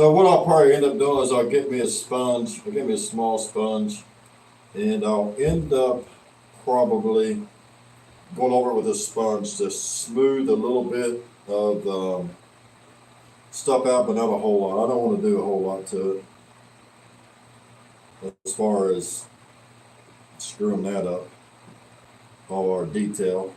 So what I'll probably end up doing is I'll get me a sponge. I'll get me a small sponge, and I'll end up probably going over it with a sponge to smooth a little bit of the stuff out, but not a whole lot. I don't want to do a whole lot to it as far as screwing that up, all our detail.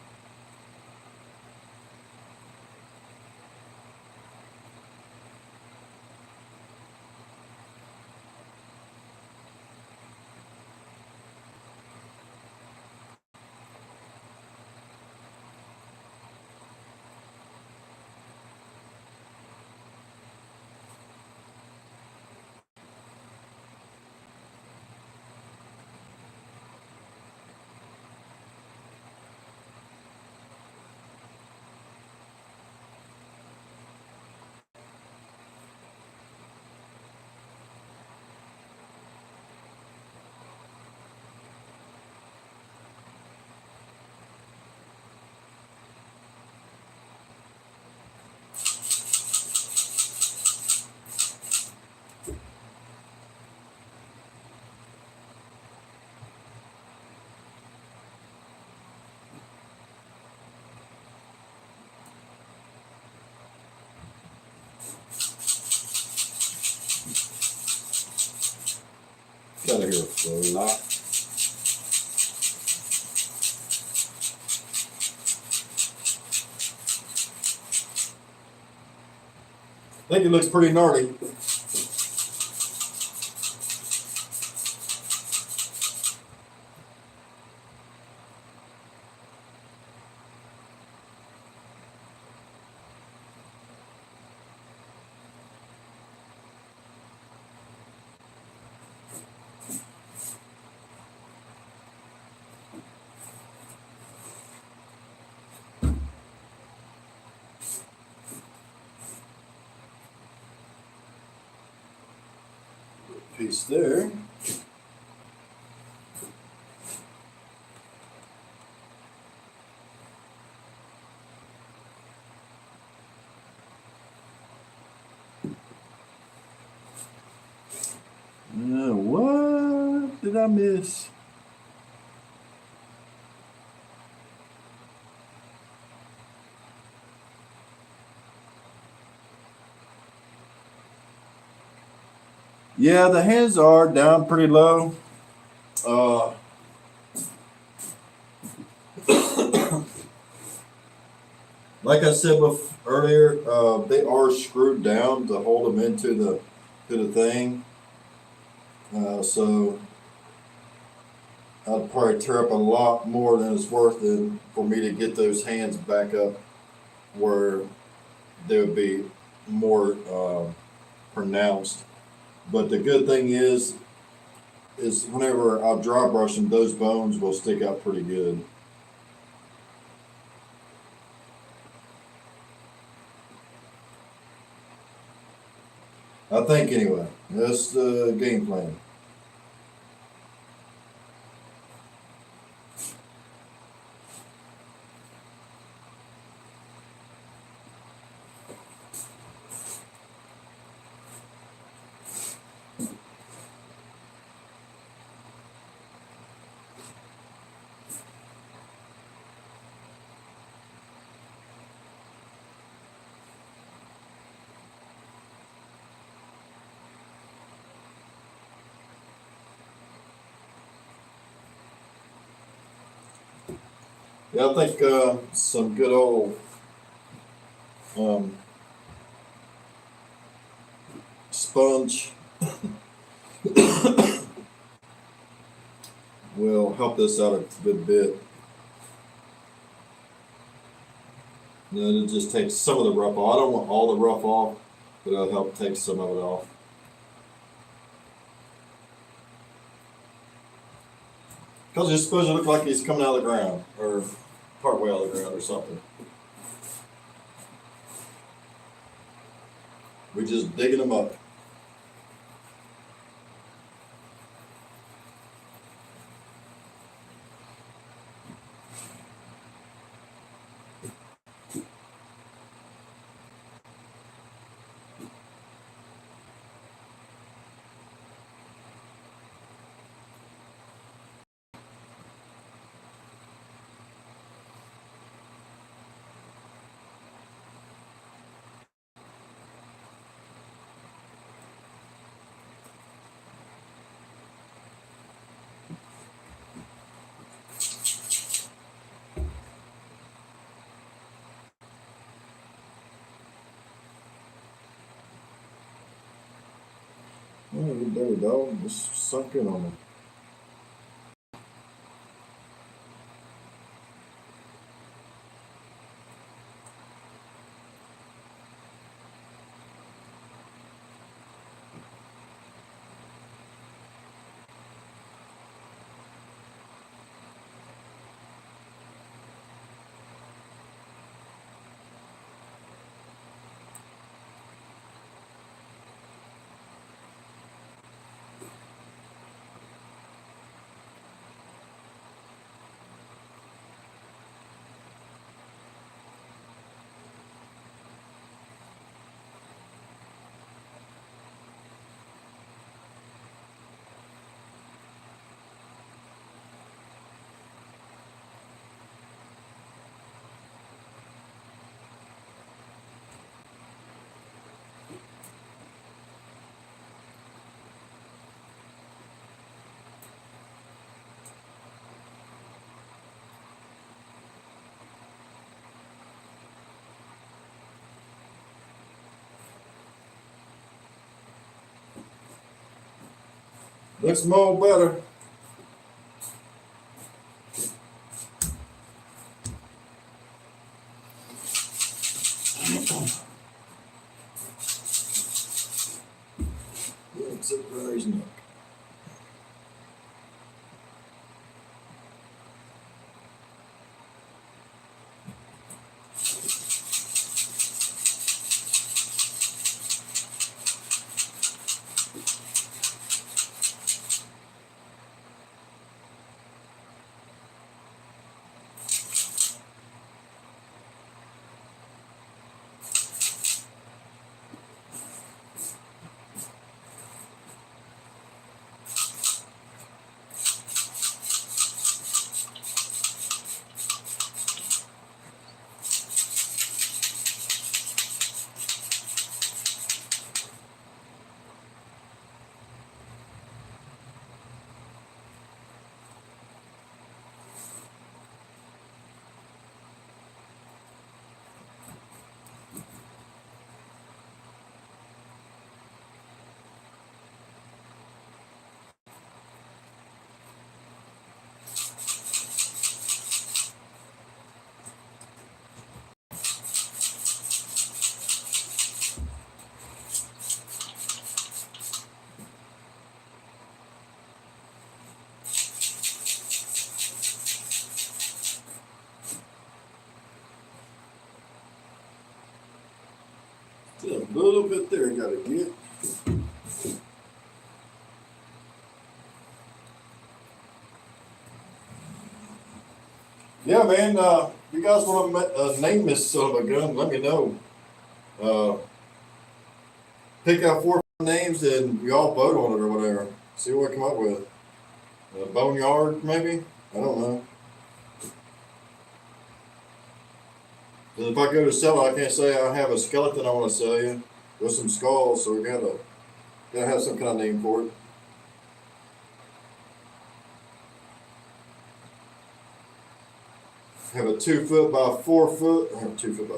Got to hear a flop. I think it looks pretty gnarly. Piece there. What did I miss? Yeah, the hands are down pretty low. Like I said earlier, they are screwed down to hold them into the thing. So I'd probably tear up a lot more than it's worth than for me to get those hands back up where they would be more pronounced. But the good thing is whenever I dry brush them, those bones will stick out pretty good. I think anyway. That's the game plan. Yeah, I think some good old um, sponge will help this out a good bit. And then it just takes some of the rough off. I don't want all the rough off, but it'll help take some of it off. Because you're supposed to look like he's coming out of the ground, or part way out of the ground, or something. We're just digging them up. Oh, there we go. Just sunk in on me. Looks more better. It's a very neck. Just a little bit there, gotta get. Yeah, man. If you guys want to name this son of a gun, let me know. Uh, Pick out 4 names and y'all vote on it or whatever. See what I come up with. Boneyard, maybe? I don't know. 'Cause if I go to sell it, I can't say I have a skeleton I want to sell you with some skulls, so we gotta have some kind of name for it. Have a 2 foot by 4 foot, or 2 foot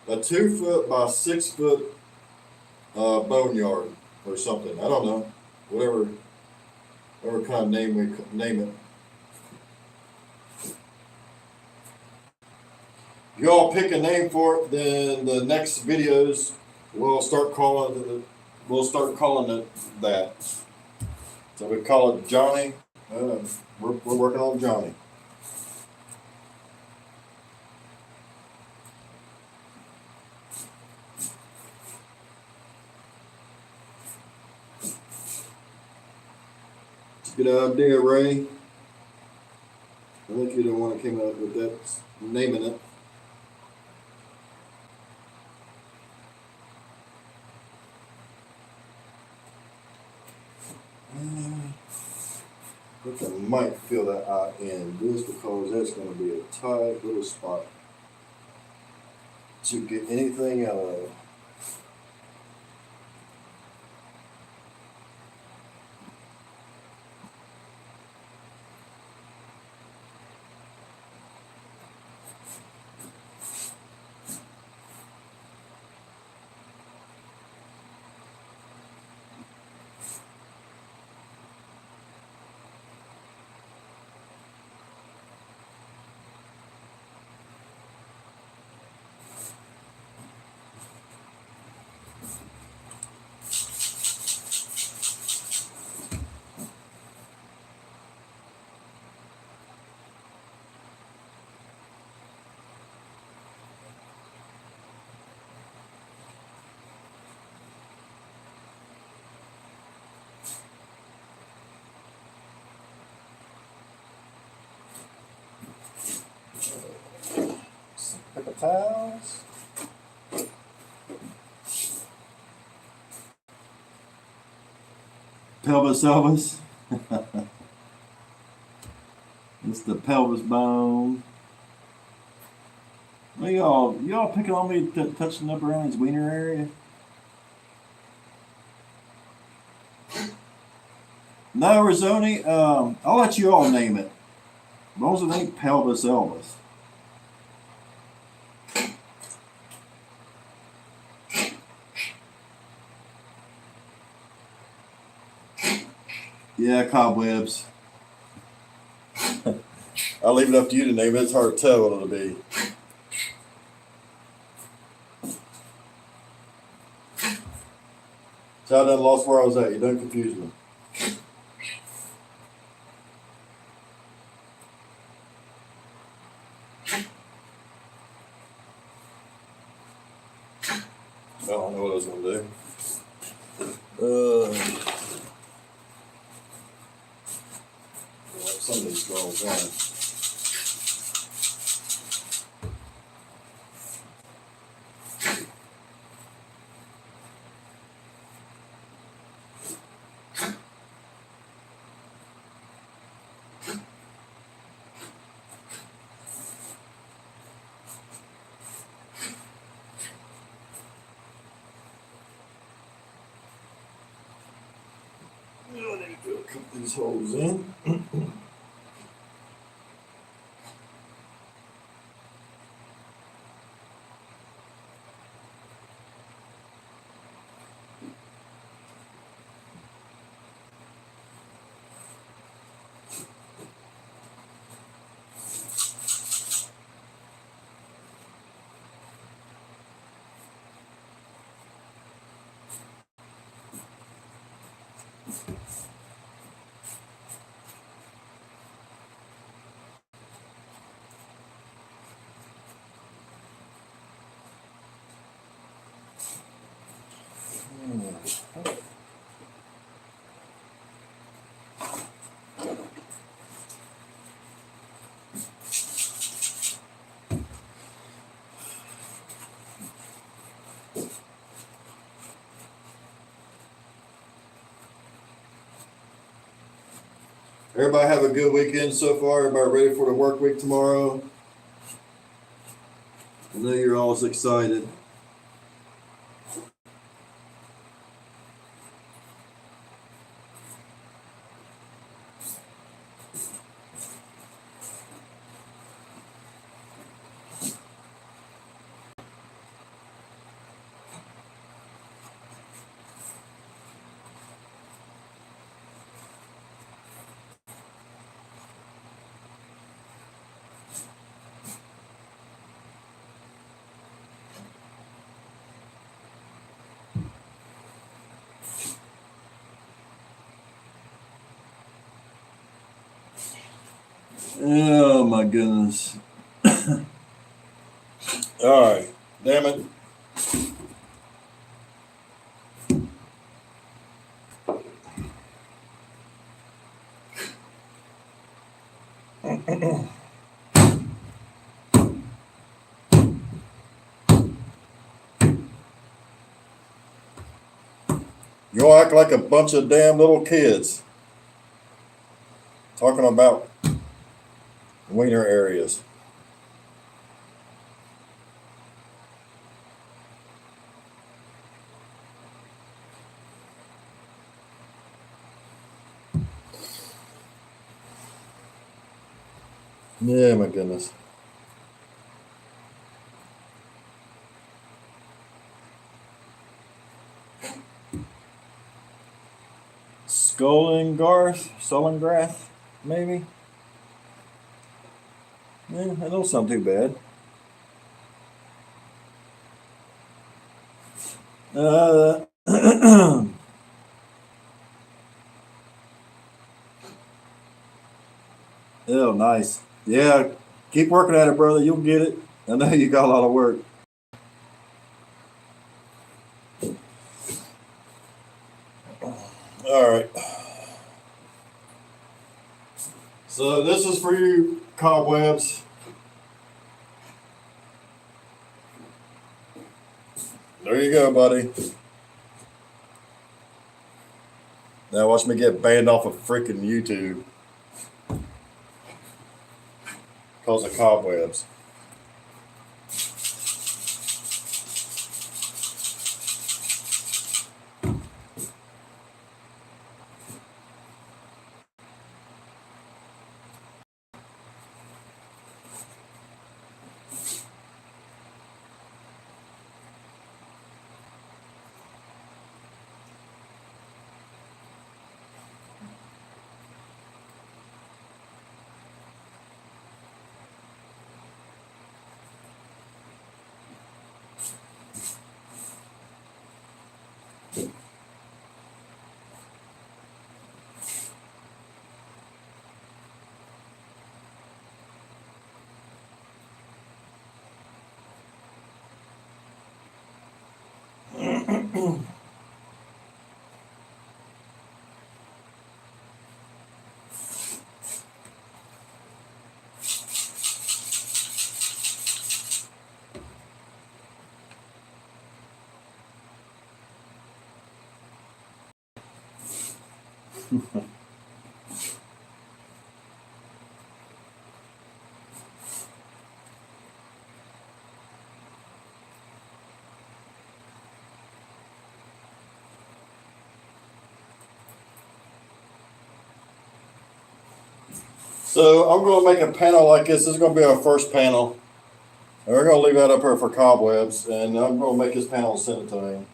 by a 2 foot by 6 foot boneyard or something. I don't know. Whatever kind of name we name it. If y'all pick a name for it, then the next videos we'll start calling it that. So we call it Johnny. We're working on Johnny. Good idea, Ray. I think you're the one that came up with that, naming it. I think I might fill that eye in just because that's going to be a tight little spot to get anything out of. towels. Pelvis Elvis. It's the pelvis bone. Well, y'all picking on me touching up around his wiener area? No, Rizzoni. I'll let you all name it. As long as it ain't Pelvis Elvis. Yeah, cobwebs. I'll leave it up to you to name it. It's hard to tell what it'll be. So I done lost where I was at. You done confused me. I don't know what I was going to do. Some of these girls on. I need to cut these holes in. Everybody have a good weekend so far. Everybody ready for the work week tomorrow? I know you're all excited. Oh my goodness. All right. Damn it. You all act like a bunch of damn little kids. Talking about wiener areas. Yeah, my goodness. Sullengrath, maybe? Yeah, that don't sound too bad. Oh, nice. Yeah, keep working at it, brother. You'll get it. I know you got a lot of work. All right. So this is for you, cobwebs. There you go, buddy. Now watch me get banned off of freaking YouTube because of cobwebs. So I'm going to make a panel like this. This is going to be our first panel. And we're going to leave that up here for cobwebs. And I'm going to make this panel and send it to him.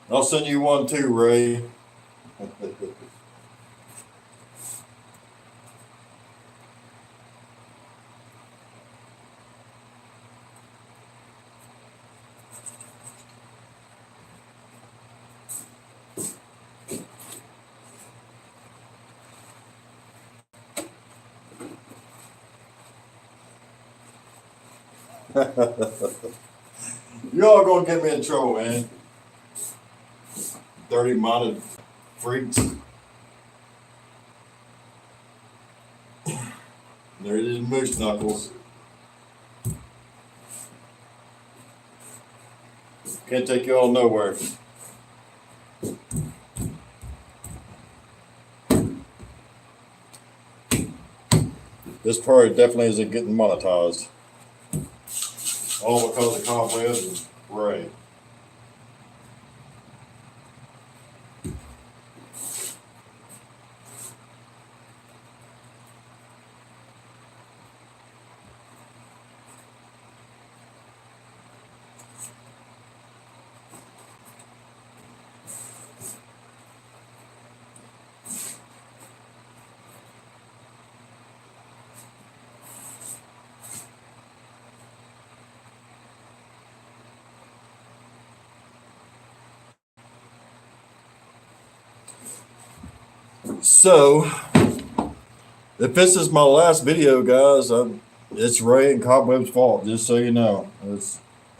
I'll send you one too, Ray. Y'all gonna get me in trouble, man. Dirty-minded freaks. There it is, moose knuckles. Can't take you all nowhere. This part definitely isn't getting monetized. All because of cobwebs and Ray. So, if this is my last video, guys, it's Ray and Cobweb's fault, just so you know.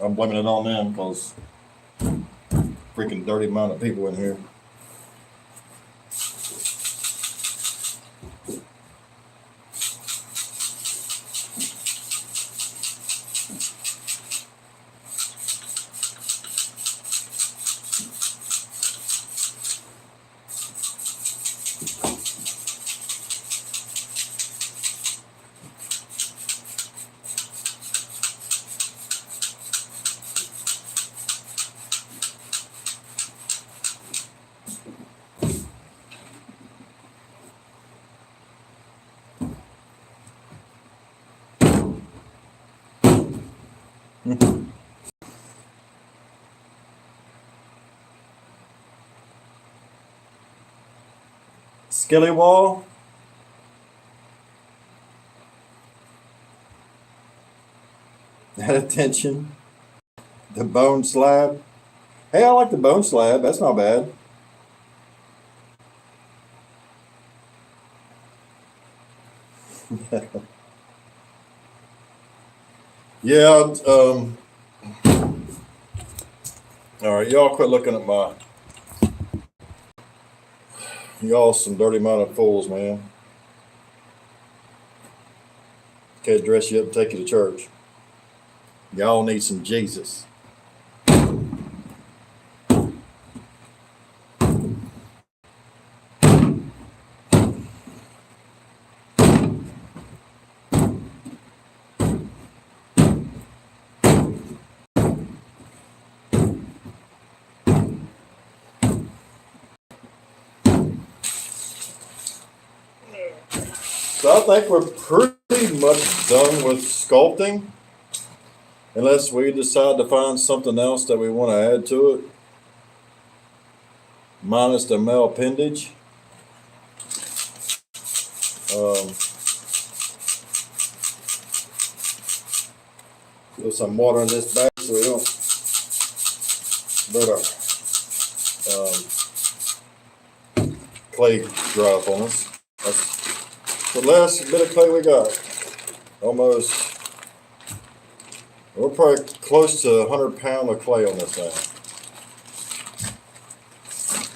I'm blaming it on them because freaking dirty amount of people in here. Skillywall. That attention. The bone slab. Hey, I like the bone slab. That's not bad. Yeah. All right, y'all quit looking at my. Y'all some dirty-minded fools, man. Can't dress you up and take you to church. Y'all need some Jesus. So I think we're pretty much done with sculpting, unless we decide to find something else that we want to add to it, minus the male appendage. Put some water in this bag so we don't let our clay dry up on us. That's the last bit of clay we got. Almost, we're probably close to 100 pounds of clay on this thing.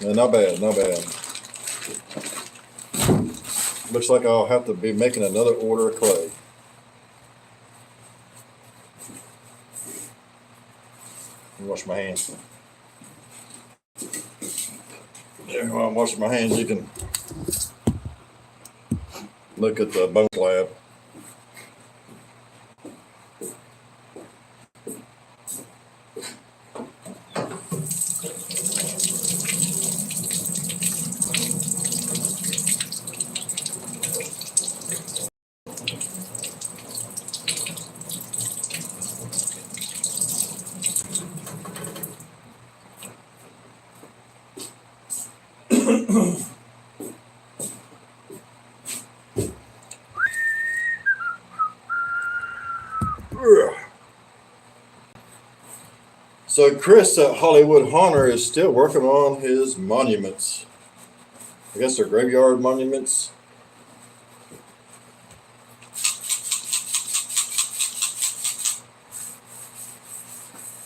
Yeah, not bad, not bad. Looks like I'll have to be making another order of clay. Let me wash my hands. Yeah, while I'm washing my hands, you can look at the bone slab. So Chris at Hollywood Haunter is still working on his monuments. I guess they're graveyard monuments.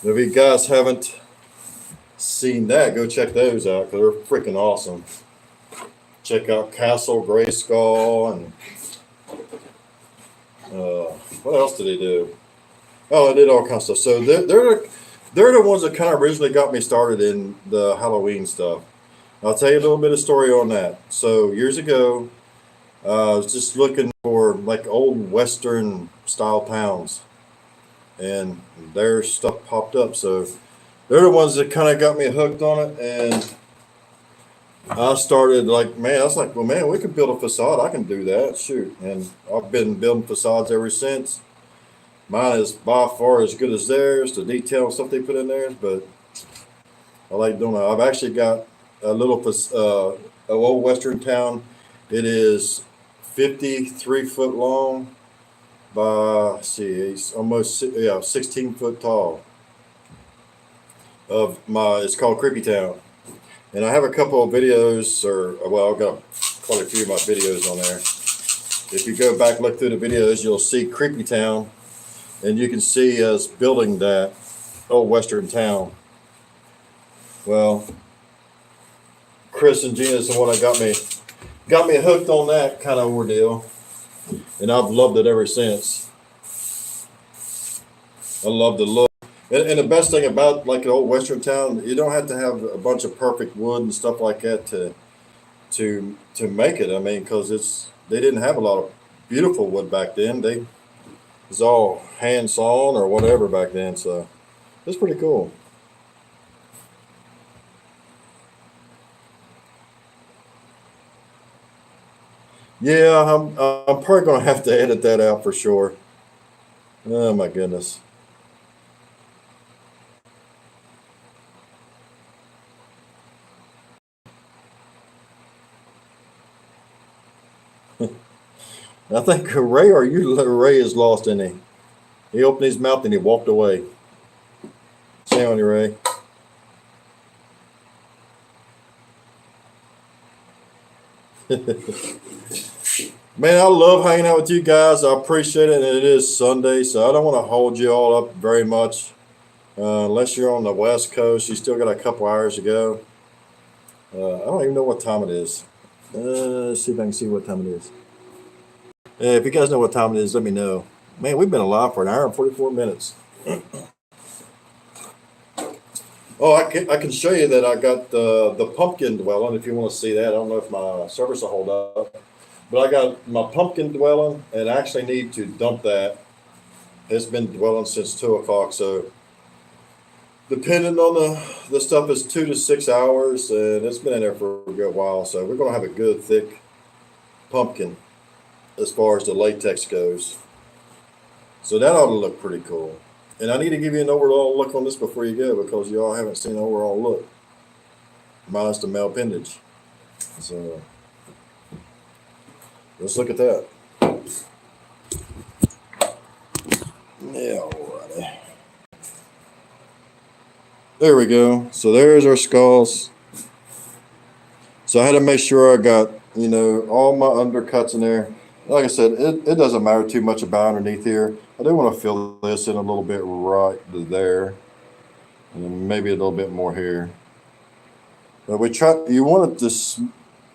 If you guys haven't seen that, go check those out because they're freaking awesome. Check out Castle Grayskull and what else did he do? Oh, I did all kinds of stuff. So they're the ones that kind of originally got me started in the Halloween stuff. I'll tell you a little bit of story on that. So years ago, I was just looking for like old Western style towns, and their stuff popped up. So they're the ones that kind of got me hooked on it, and I started like, man, I was like, well, man, we could build a facade. I can do that. Shoot, and I've been building facades ever since. Mine is by far as good as theirs. The detail and stuff they put in there, but I like doing it. I've actually got a little a old Western town. It is 53 foot long by let's see, it's almost 16 foot tall. It's called Creepy Town, and I have a couple of videos, or well, I've got quite a few of my videos on there. If you go back look through the videos, you'll see Creepy Town, and you can see us building that old Western town. Well, Chris and Gina is the one that got me hooked on that kind of ordeal, and I've loved it ever since. I love the look, and the best thing about like an old Western town, you don't have to have a bunch of perfect wood and stuff like that to make it. I mean, because they didn't have a lot of beautiful wood back then. It was all hand sawn or whatever back then, so it's pretty cool. Yeah, I'm probably gonna have to edit that out for sure. Oh my goodness. I think Ray is lost, isn't he? He opened his mouth and he walked away. Stay on you, Ray. Man, I love hanging out with you guys. I appreciate it. And it is Sunday, so I don't want to hold you all up very much. Unless you're on the West Coast, you still got a couple hours to go. I don't even know what time it is. Let's see if I can see what time it is. If you guys know what time it is, let me know. Man, we've been alive for an hour and 44 minutes. Oh, I can show you that I got the pumpkin dwelling if you want to see that. I don't know if my service will hold up. But I got my pumpkin dwelling and I actually need to dump that. It's been dwelling since 2 o'clock, so depending on the stuff is 2 to 6 hours, and it's been in there for a good while. So we're gonna have a good thick pumpkin as far as the latex goes. So that ought to look pretty cool. And I need to give you an overall look on this before you go because y'all haven't seen an overall look, minus the male appendage. So let's look at that. Yeah, alrighty. There we go. So there's our skulls. So I had to make sure I got, all my undercuts in there. Like I said, it doesn't matter too much about underneath here. I do want to fill this in a little bit right there. And maybe a little bit more here. But you want it to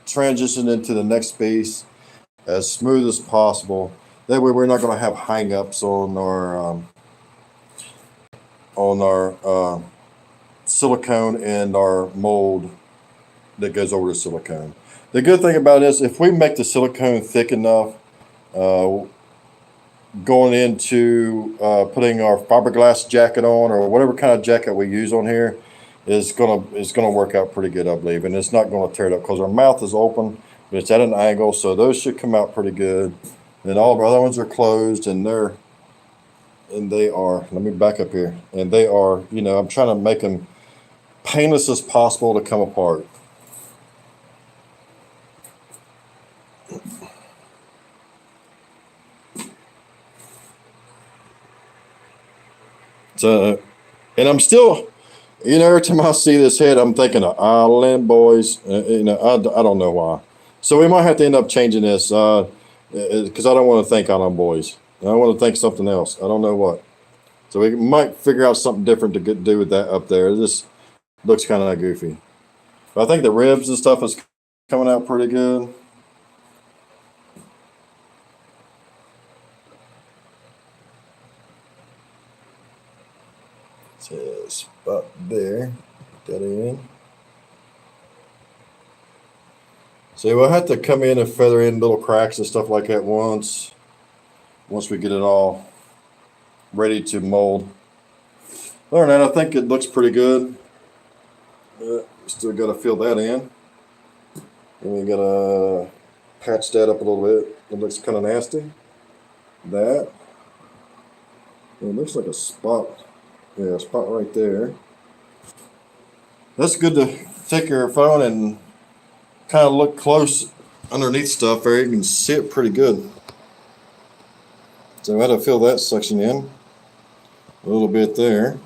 transition into the next piece as smooth as possible. That way we're not going to have hang-ups on our silicone and our mold that goes over the silicone. The good thing about this, if we make the silicone thick enough, going into putting our fiberglass jacket on or whatever kind of jacket we use on here is gonna work out pretty good, I believe, and it's not going to tear it up because our mouth is open, but it's at an angle, so those should come out pretty good. And all of our other ones are closed, and they are. Let me back up here, and they are. I'm trying to make them painless as possible to come apart. So, and I'm still, every time I see this head, I'm thinking of Island Boys. I don't know why. So we might have to end up changing this because I don't want to think Island Boys. I want to think something else. I don't know what. So we might figure out something different to do with that up there. This looks kind of goofy. But I think the ribs and stuff is coming out pretty good. Spot there, put that in. So we'll have to come in and feather in little cracks and stuff like that once we get it all ready to mold. Other than that, I think it looks pretty good. Still got to fill that in. And we got to patch that up a little bit. It looks kind of nasty. That. It looks like a spot. Yeah, a spot right there. That's good to take your phone and kind of look close underneath stuff there. You can see it pretty good. So I had to fill that section in a little bit there.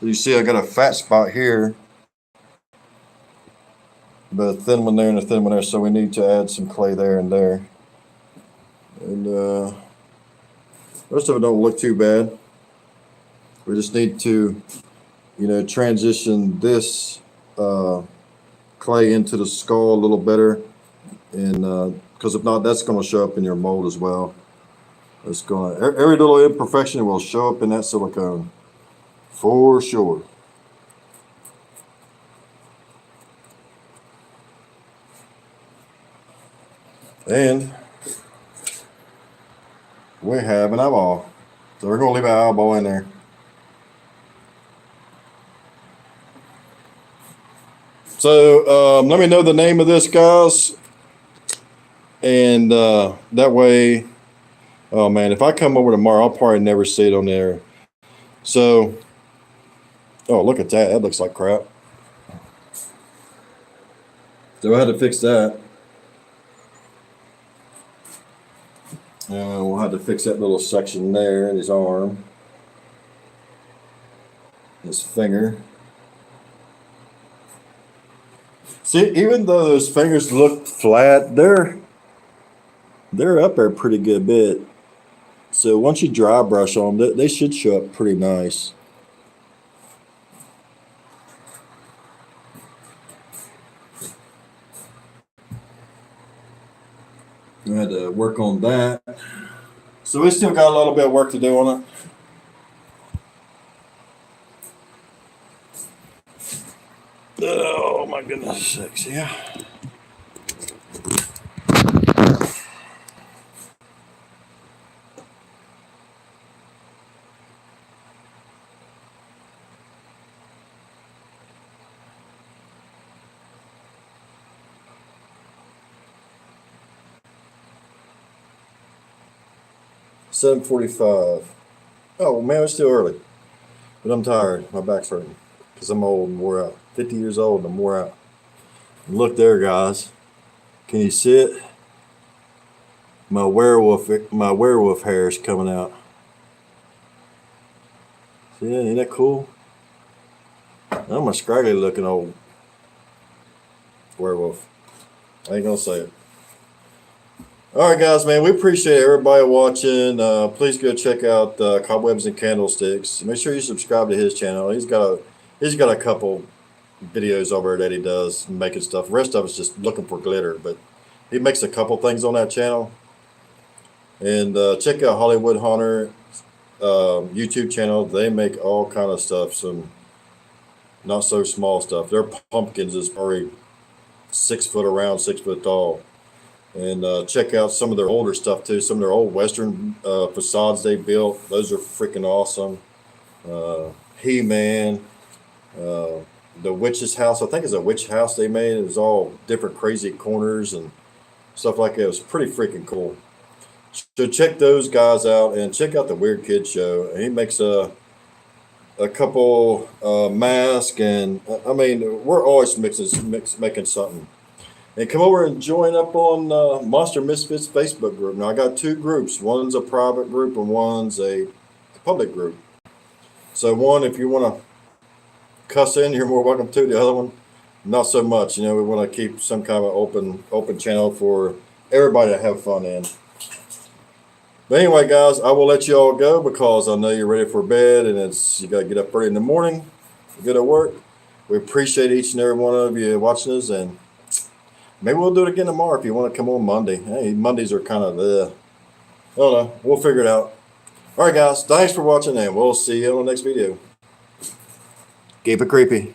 You see I got a fat spot here, but a thin one there and a thin one there, so we need to add some clay there and there. And the rest of it don't look too bad. We just need to, transition this clay into the skull a little better, and because if not, that's going to show up in your mold as well. It's going to, every little imperfection will show up in that silicone, for sure. And we have an eyeball, so we're going to leave our eyeball in there. So let me know the name of this, guys. And that way, oh man, if I come over tomorrow, I'll probably never see it on there. So, oh, look at that. That looks like crap. So I had to fix that. We'll have to fix that little section there in his arm, his finger. See, even though those fingers look flat, they're up there a pretty good bit. So once you dry brush on them, they should show up pretty nice. I had to work on that. So we still got a little bit of work to do on it. Oh my goodness sakes, yeah. $7:45. Oh man, it's still early. But I'm tired. My back's hurting. Because I'm old and wore out. 50 years old and I'm wore out. And look there, guys. Can you see it? My werewolf hair is coming out. See, ain't that cool? I'm a scraggly looking old werewolf. I ain't gonna say it. All right, guys, man, we appreciate everybody watching. Please go check out Cobwebs and Candlesticks. Make sure you subscribe to his channel. He's got a couple videos over that he does making stuff. The rest of it's just looking for glitter, but he makes a couple things on that channel. And check out Hollywood Hunter YouTube channel. They make all kind of stuff, some not so small stuff. Their pumpkins is probably 6 foot around, 6 foot tall. And check out some of their older stuff too. Some of their old Western facades they built. Those are freaking awesome. He-Man. The witch's house. I think it's a witch house they made. It was all different crazy corners and stuff like that. It was pretty freaking cool. So check those guys out and check out the Weird Kid Show. He makes a couple masks, and I mean, we're always making something. And come over and join up on Monster Misfits Facebook group. Now I got 2 groups. One's a private group and one's a public group. So one, if you want to cuss in, you're more welcome to. The other one, not so much. You know, we want to keep some kind of open channel for everybody to have fun in. But anyway, guys, I will let you all go because I know you're ready for bed and you got to get up early in the morning, get to work. We appreciate each and every one of you watching us, and maybe we'll do it again tomorrow if you want to come on Monday. Hey, Mondays are kind of I don't know. We'll figure it out. All right, guys. Thanks for watching, and we'll see you on the next video. Keep it creepy.